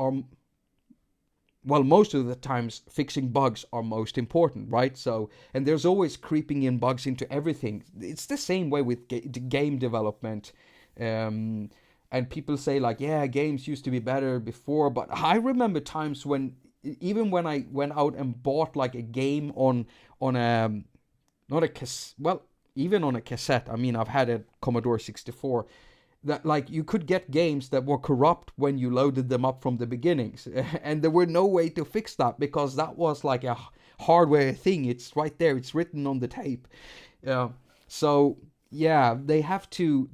well, most of the times fixing bugs are most important, right? So, and there's always creeping in bugs into everything. It's the same way with game development. And people say like, yeah, games used to be better before. But I remember times when, even when I went out and bought like a game on a, not a cassette, well, even on a cassette. I mean, I've had a Commodore 64. That, like, you could get games that were corrupt when you loaded them up from the beginnings, and there were no way to fix that because that was like a hardware thing. It's right there. It's written on the tape. So yeah, they have to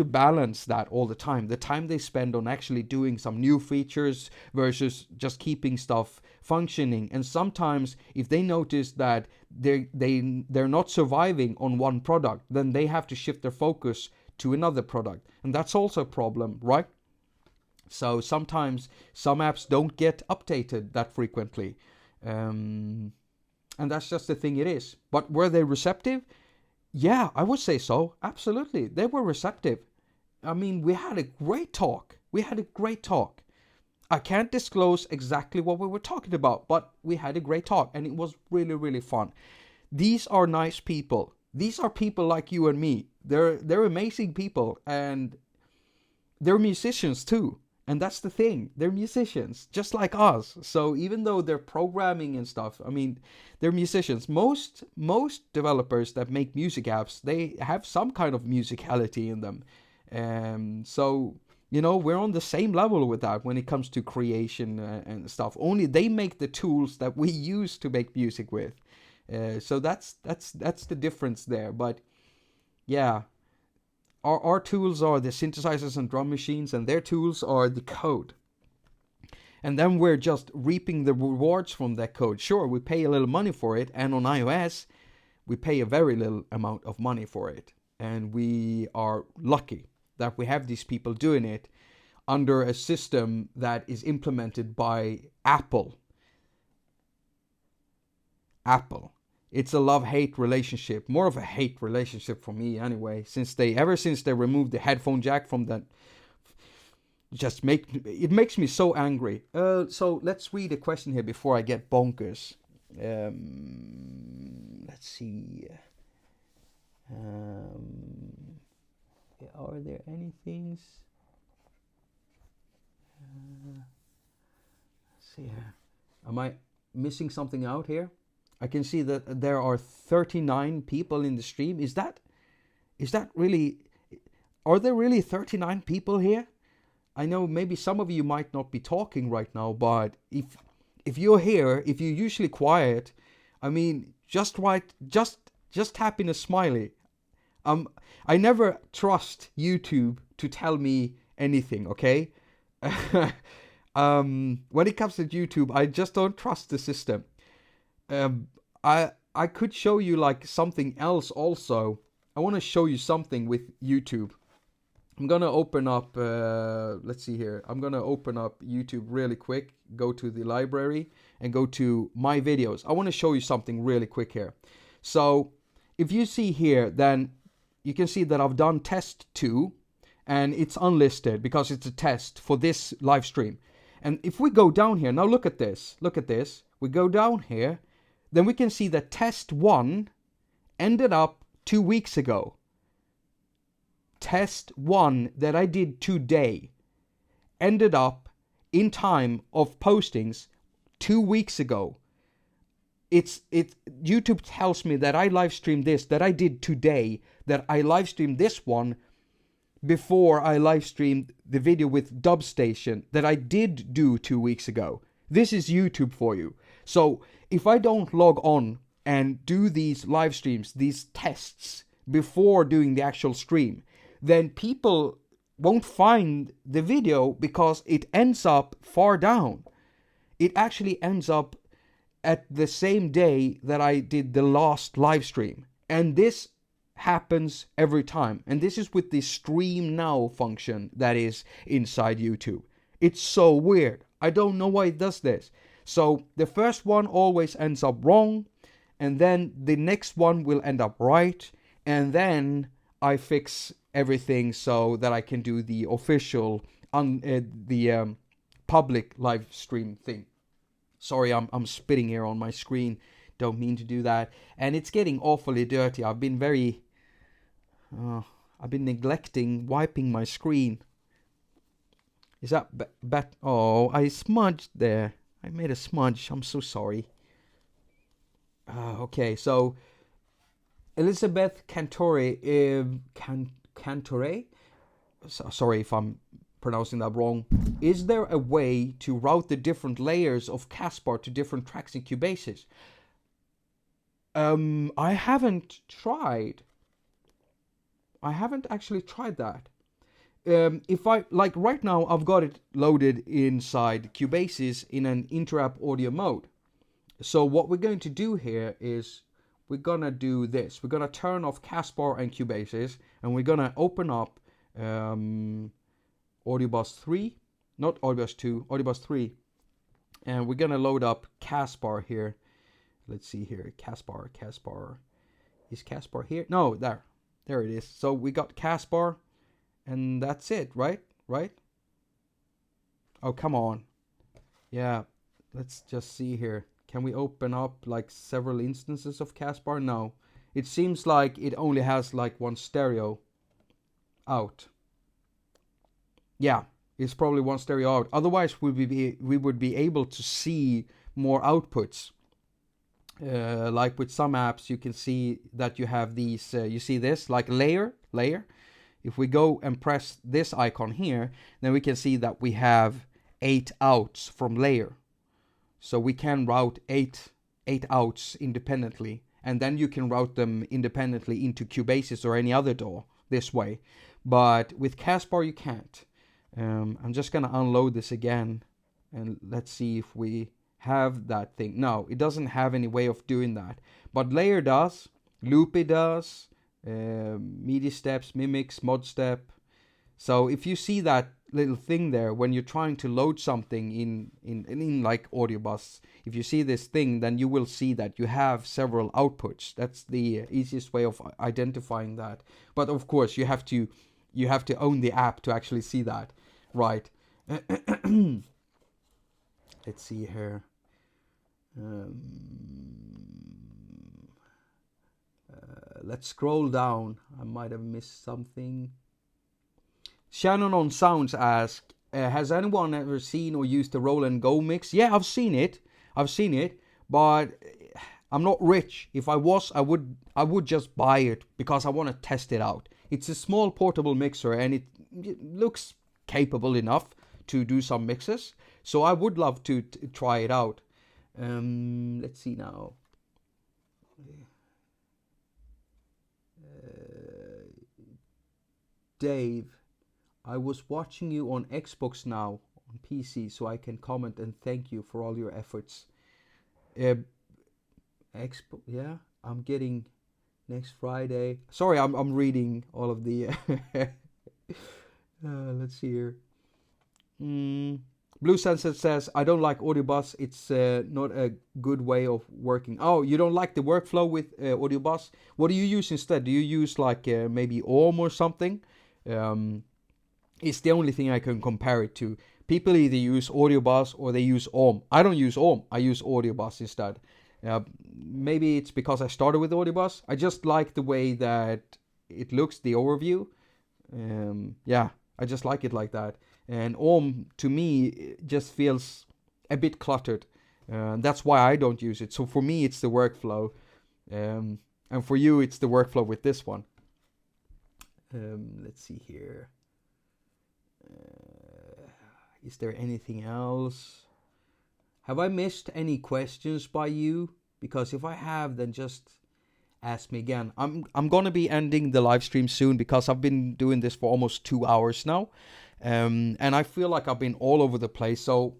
balance that all the time. The time they spend on actually doing some new features versus just keeping stuff functioning. And sometimes if they notice that they're not surviving on one product, then they have to shift their focus to another product, and that's also a problem, right? So sometimes some apps don't get updated that frequently, and that's just the thing it is. But were they receptive? Yeah, I would say so. Absolutely, they were receptive. I mean, we had a great talk. I can't disclose exactly what we were talking about, but we had a great talk, and it was really, really fun. These are nice people. These are people like you and me. They're amazing people, and they're musicians too. And that's the thing. They're musicians, just like us. So even though they're programming and stuff, I mean, they're musicians. Most developers that make music apps, they have some kind of musicality in them. So, we're on the same level with that when it comes to creation and stuff. Only they make the tools that we use to make music with. So that's the difference there. But yeah, our tools are the synthesizers and drum machines, and their tools are the code. And then we're just reaping the rewards from that code. Sure, we pay a little money for it, and on iOS, we pay a very little amount of money for it. And we are lucky that we have these people doing it under a system that is implemented by Apple. Apple. It's a love-hate relationship, more of a hate relationship for me anyway, ever since they removed the headphone jack from that. It makes me so angry. So let's read a question here before I get bonkers. Let's see. Are there any things? Let's see here. Am I missing something out here? I can see that there are 39 people in the stream. Is that really? Are there really 39 people here? I know maybe some of you might not be talking right now, but if you're here, if you're usually quiet, I mean, just tap in a smiley. I never trust YouTube to tell me anything, okay? When it comes to YouTube, I just don't trust the system. I could show you like something else also. I want to show you something with YouTube. I'm gonna open up, let's see here. I'm gonna open up YouTube really quick, go to the library and go to my videos. I want to show you something really quick here. So if you see here, then you can see that I've done test 2 and it's unlisted because it's a test for this live stream. And if we go down here, now look at this, we go down here, then we can see that test 1 ended up 2 weeks ago. Test 1 that I did today ended up in time of postings 2 weeks ago. YouTube tells me that I live streamed this, that I did today, that I live streamed this one before I live streamed the video with Dubstation that I did do 2 weeks ago. This is YouTube for you. So if I don't log on and do these live streams, these tests before doing the actual stream, then people won't find the video because it ends up far down. It actually ends up at the same day that I did the last live stream. And this happens every time. And this is with the stream now function that is inside YouTube. It's so weird. I don't know why it does this. So the first one always ends up wrong, and then the next one will end up right, and then I fix everything so that I can do the official public live stream thing. Sorry, I'm spitting here on my screen. Don't mean to do that. And it's getting awfully dirty. I've been neglecting wiping my screen. Is that oh, I smudged there. I made a smudge. I'm so sorry. Okay, so Elizabeth Cantore, sorry if I'm pronouncing that wrong. Is there a way to route the different layers of Kaspar to different tracks in Cubases? I haven't tried. I haven't actually tried that. If I, like right now, I've got it loaded inside Cubases in an inter-app audio mode. So what we're going to do here is we're gonna do this. We're gonna turn off Kaspar and Cubases, and we're gonna open up Audio Bus 3, not Audio Bus 2, Audio Bus 3, and we're gonna load up Kaspar here. Let's see here, Kaspar. Is Kaspar here? No, there it is. So we got Kaspar, and that's it, right? Oh, come on. Yeah, let's just see here. Can we open up like several instances of Kaspar? No. It seems like it only has like one stereo out. Yeah, it's probably one stereo out. Otherwise, we would be able to see more outputs. Like with some apps, you can see that you have these, you see this, like layer. If we go and press this icon here, then we can see that we have 8 outs from layer. So we can route 8 outs independently, and then you can route them independently into Cubases or any other DAW this way. But with Kaspar you can't. I'm just gonna unload this again, and let's see if we have that thing. No, it doesn't have any way of doing that. But Layer does, Loopy does, MIDI steps, mimics, mod step. So if you see that little thing there when you're trying to load something in like Audio Bus, if you see this thing, then you will see that you have several outputs. That's the easiest way of identifying that. But of course you have to own the app to actually see that, right? Let's see here. Let's scroll down. I might have missed something. Shannon on Sounds asks, has anyone ever seen or used the Roll and Go mix? Yeah, I've seen it, but I'm not rich. If I was, I would just buy it because I want to test it out. It's a small portable mixer and it looks capable enough to do some mixes. So I would love to try it out. Let's see now. Dave, I was watching you on Xbox now, on PC, so I can comment and thank you for all your efforts. Xbox, yeah, I'm getting next Friday. Sorry, I'm reading all of the. Let's see here. Blue Sunset says, I don't like Audio Bus. It's not a good way of working. Oh, you don't like the workflow with Audio Bus? What do you use instead? Do you use like maybe Ohm or something? It's the only thing I can compare it to. People either use Audio Bus or they use Ohm. I don't use Ohm. I use Audio Bus instead. Maybe it's because I started with Audio Bus. I just like the way that it looks, the overview. Yeah, I just like it like that. And Ohm, to me, just feels a bit cluttered. That's why I don't use it. So for me, it's the workflow. And for you, it's the workflow with this one. Let's see here. Is there anything else? Have I missed any questions by you? Because if I have, then just ask me again. I'm gonna be ending the live stream soon because I've been doing this for almost 2 hours now. And I feel like I've been all over the place. So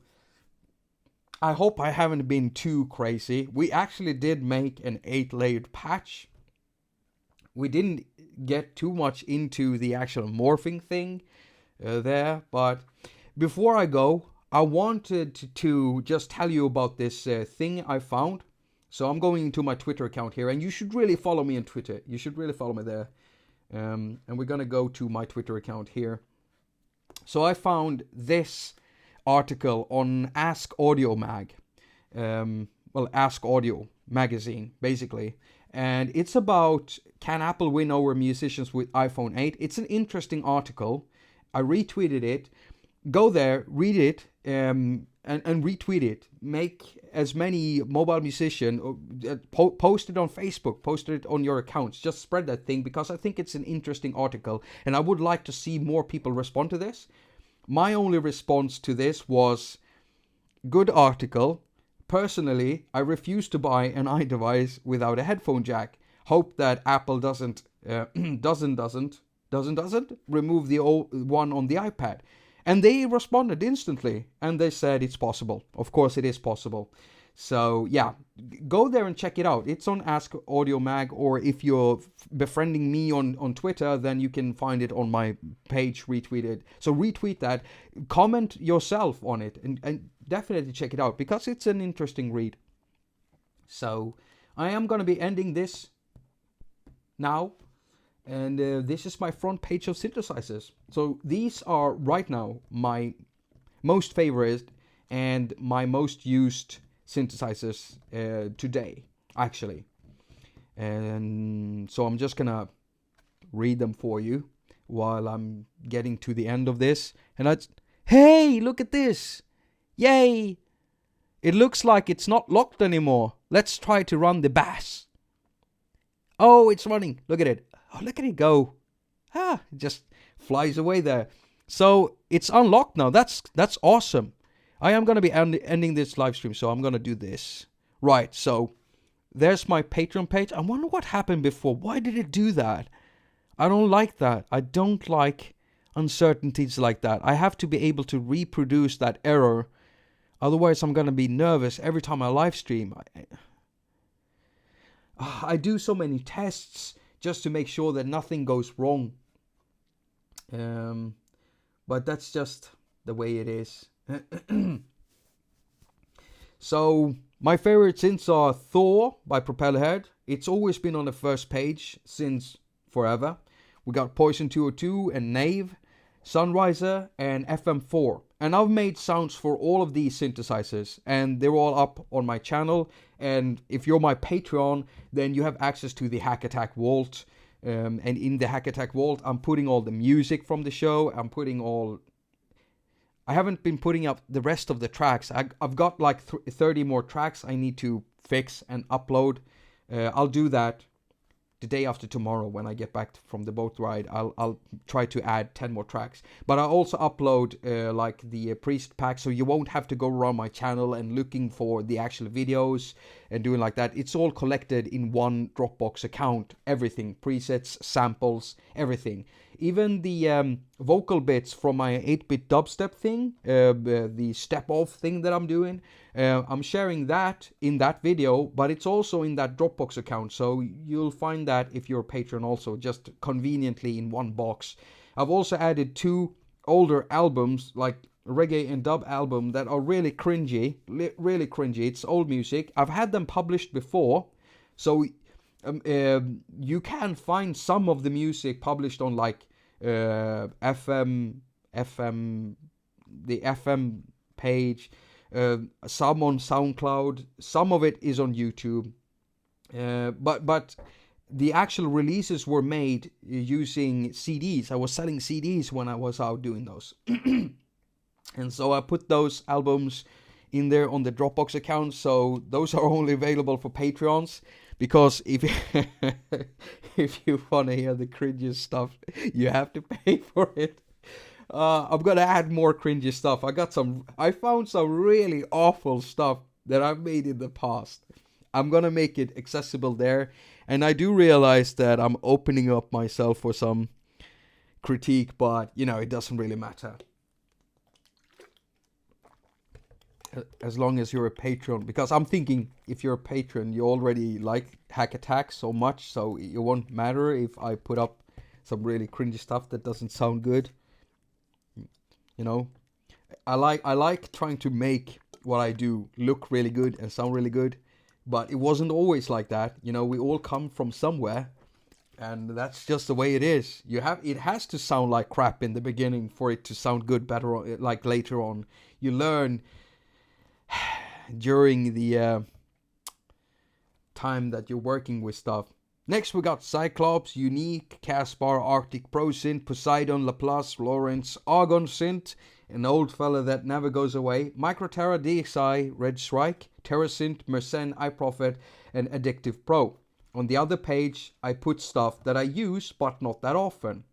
I hope I haven't been too crazy. We actually did make an 8-layered patch. We didn't get too much into the actual morphing thing there. But before I go, I wanted to just tell you about this thing I found. So I'm going into my Twitter account here. And you should really follow me on Twitter. You should really follow me there. And we're going to go to my Twitter account here. So I found this article on Ask Audio Mag. Ask Audio magazine, basically. And it's about, can Apple win over musicians with iPhone 8? It's an interesting article. I retweeted it. Go there, read it, and retweet it. Make as many mobile musicians, post it on Facebook, post it on your accounts. Just spread that thing because I think it's an interesting article. And I would like to see more people respond to this. My only response to this was, good article. Personally, I refuse to buy an iDevice without a headphone jack. Hope that Apple doesn't remove the old one on the iPad. And they responded instantly, and they said it's possible. Of course, it is possible. So yeah, go there and check it out. It's on Ask Audio Mag, or if you're befriending me on Twitter, then you can find it on my page retweeted. So retweet that, comment yourself on it, and definitely check it out because it's an interesting read. So I am going to be ending this now. And this is my front page of synthesizers. So these are right now my most favorite and my most used synthesizers today, actually. And so I'm just gonna read them for you while I'm getting to the end of this. And hey, look at this! Yay! It looks like it's not locked anymore. Let's try to run the bass. Oh, it's running. Look at it. Oh, look at it go. It just flies away there. So it's unlocked now. That's awesome. I am going to be ending this live stream, so I'm going to do this. Right, so there's my Patreon page. I wonder what happened before. Why did it do that? I don't like that. I don't like uncertainties like that. I have to be able to reproduce that error. Otherwise, I'm going to be nervous every time I live stream. I do so many tests just to make sure that nothing goes wrong. But that's just the way it is. So, my favorite synths are Thor by Propellerhead. It's always been on the first page since forever. We got Poison 202 and Nave, Sunriser and FM4. And I've made sounds for all of these synthesizers, and they're all up on my channel. And if you're my Patreon, then you have access to the attaQ Vault. And in the attaQ Vault, I'm putting all the music from the show. I haven't been putting up the rest of the tracks. I've got like 30 more tracks I need to fix and upload. I'll do that the day after tomorrow when I get back from the boat ride. I'll try to add 10 more tracks. But I also upload like the Priest pack, so you won't have to go around my channel and looking for the actual videos and doing like that. It's all collected in one Dropbox account. Everything, presets, samples, everything. Even the vocal bits from my 8-bit dubstep thing, the step-off thing that I'm doing, I'm sharing that in that video, but it's also in that Dropbox account, so you'll find that if you're a patron also, just conveniently in one box. I've also added 2 older albums, like reggae and dub album, that are really cringy, It's old music. I've had them published before, so you can find some of the music published on like the FM page, some on SoundCloud, some of it is on YouTube, but the actual releases were made using CDs. I was selling CDs when I was out doing those. And so I put those albums in there on the Dropbox account, so those are only available for Patreons. Because if you want to hear the cringy stuff, you have to pay for it. I'm gonna add more cringy stuff. I found some really awful stuff that I've made in the past. I'm gonna make it accessible there, and I do realize that I'm opening up myself for some critique, but it doesn't really matter. As long as you're a patron, because I'm thinking if you're a patron, you already like attaQ so much, so it won't matter if I put up some really cringy stuff that doesn't sound good. I like trying to make what I do look really good and sound really good, but it wasn't always like that. We all come from somewhere, and that's just the way it is. It has to sound like crap in the beginning for it to sound good better, like later on. You learn during the time that you're working with stuff. Next we got Cyclops, Yonac, Kaspar, Arctic Pro Synth, Poseidon, Laplace, Lawrence, Argon Synth, an old fella that never goes away, Microterra, DXI, Red Strike, TerraSynth, Mersenne, iProfit, and Addictive Pro. On the other page I put stuff that I use but not that often.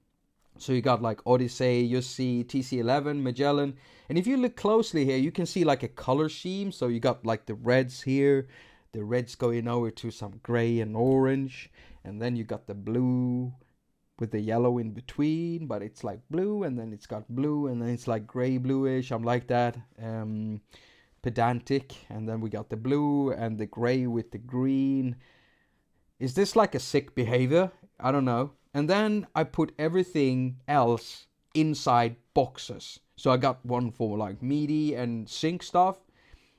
So you got like Odyssey, you see TC11, Magellan. And if you look closely here, you can see like a color scheme. So you got like the reds here, the reds going over to some gray and orange. And then you got the blue with the yellow in between, but it's like blue, and then it's got blue, and then it's like gray bluish. I'm like that. Pedantic. And then we got the blue and the gray with the green. Is this like a sick behavior? I don't know. And then I put everything else inside boxes. So I got one for like MIDI and sync stuff,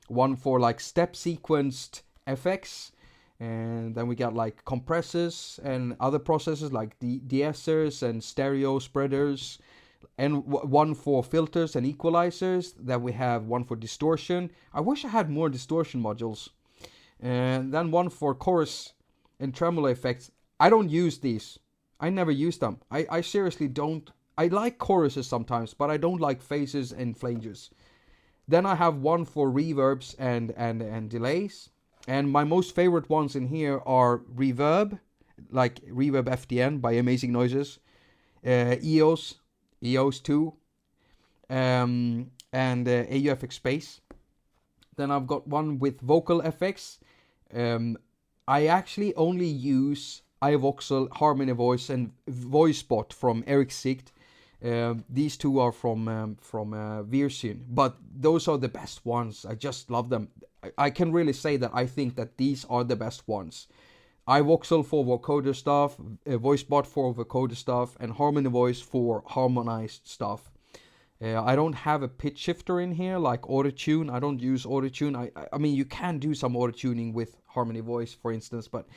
one for like step sequenced FX, and then we got like compressors and other processors like de-essers and stereo spreaders, and one for filters and equalizers. Then we have one for distortion. I wish I had more distortion modules. And then one for chorus and tremolo effects. I don't use these. I never use them. I seriously don't. I like choruses sometimes, but I don't like phases and flanges. Then I have one for reverbs and delays. And my most favorite ones in here are reverb, like Reverb FDN by Amazing Noises, EOS 2, and AUFX Space. Then I've got one with vocal effects. I actually only use iVoxel, Harmony Voice, and VoiceBot from Eric Sicht. These two are from Virsyn, but those are the best ones. I just love them. I can really say that I think that these are the best ones. iVoxel for vocoder stuff, VoiceBot for vocoder stuff, and Harmony Voice for harmonized stuff. I don't have a pitch shifter in here like autotune. I don't use autotune. I mean, you can do some autotuning with Harmony Voice, for instance, but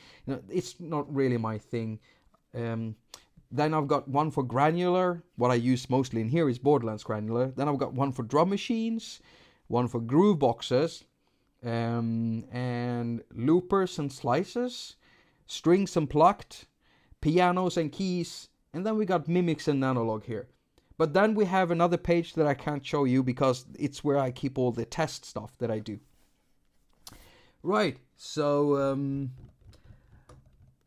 it's not really my thing. Then I've got one for granular. What I use mostly in here is Borderlands granular. Then I've got one for drum machines, one for groove boxes, and loopers and slices, strings and plucked, pianos and keys, and then we got mimics and analog here. But then we have another page that I can't show you because it's where I keep all the test stuff that I do. Right, so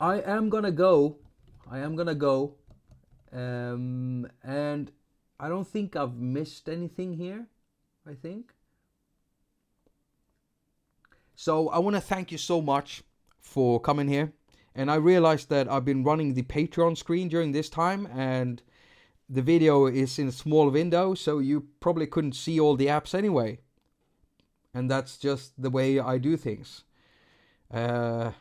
I am gonna go, and I don't think I've missed anything here, I think. So I want to thank you so much for coming here. And I realized that I've been running the Patreon screen during this time, and the video is in a small window, so you probably couldn't see all the apps anyway. And that's just the way I do things. Yeah,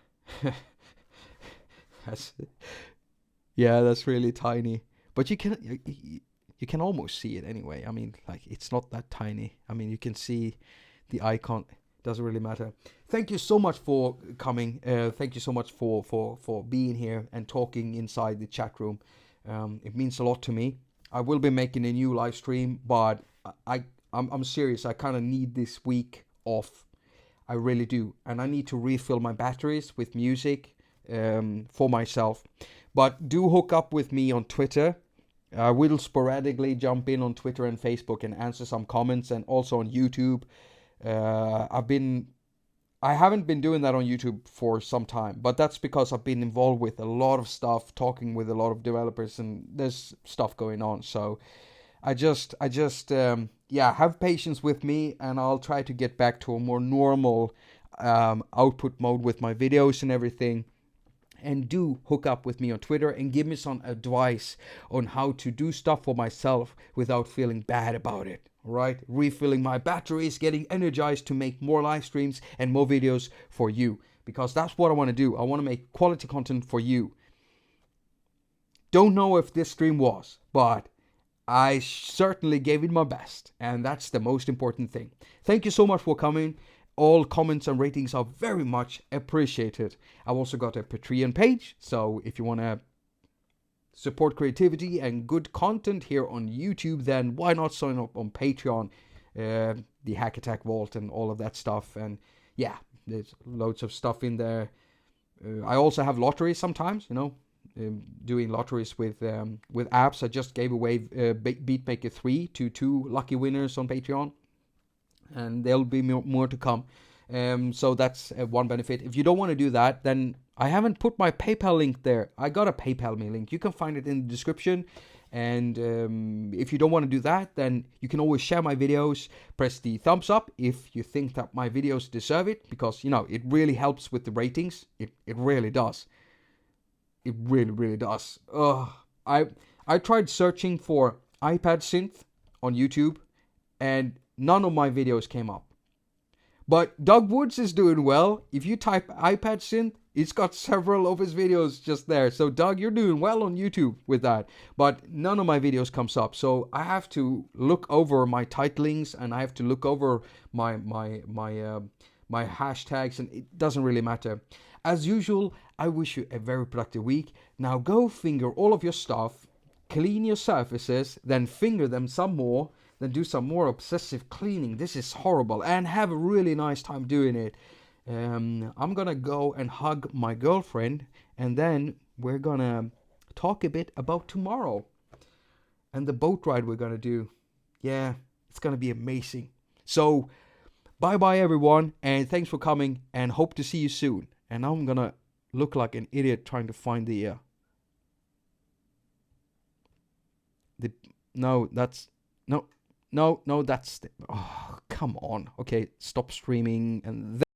that's really tiny. But you can almost see it anyway. I mean, like, it's not that tiny. I mean, you can see the icon. Doesn't really matter. Thank you so much for coming. Thank you so much for being here and talking inside the chat room. It means a lot to me. I will be making a new live stream, but I'm serious. I kind of need this week off. I really do. And I need to refill my batteries with music for myself. But do hook up with me on Twitter. I will sporadically jump in on Twitter and Facebook and answer some comments, and also on YouTube. I haven't been doing that on YouTube for some time, but that's because I've been involved with a lot of stuff, talking with a lot of developers, and there's stuff going on. So I just have patience with me, and I'll try to get back to a more normal output mode with my videos and everything. And do hook up with me on Twitter and give me some advice on how to do stuff for myself without feeling bad about it. Right? Refilling my batteries, getting energized to make more live streams and more videos for you. Because that's what I want to do. I want to make quality content for you. Don't know if this stream was, but I certainly gave it my best. And that's the most important thing. Thank you so much for coming. All comments and ratings are very much appreciated. I've also got a Patreon page, so if you want to support creativity and good content here on YouTube, then why not sign up on Patreon, the haQ Vault and all of that stuff. And yeah, there's loads of stuff in there. I also have lotteries sometimes, doing lotteries with apps. I just gave away Beatmaker 3 to 2 lucky winners on Patreon. And there'll be more to come. So that's one benefit. If you don't want to do that, then I haven't put my PayPal link there. I got a PayPal me link. You can find it in the description. And if you don't want to do that, then you can always share my videos. Press the thumbs up if you think that my videos deserve it. Because, it really helps with the ratings. It really does. It really, really does. I tried searching for iPad Synth on YouTube, and none of my videos came up. But Doug Woods is doing well. If you type iPad Synth, it's got several of his videos just there. So Doug, you're doing well on YouTube with that. But none of my videos comes up. So I have to look over my titlings, and I have to look over my hashtags, and it doesn't really matter. As usual, I wish you a very productive week. Now go finger all of your stuff, clean your surfaces, then finger them some more. Then do some more obsessive cleaning. This is horrible. And have a really nice time doing it. I'm going to go and hug my girlfriend. And then we're going to talk a bit about tomorrow. And the boat ride we're going to do. Yeah, it's going to be amazing. So, bye-bye everyone. And thanks for coming. And hope to see you soon. And now I'm going to look like an idiot trying to find the... No, that's... No, that's... Oh, come on. Okay, stop streaming and...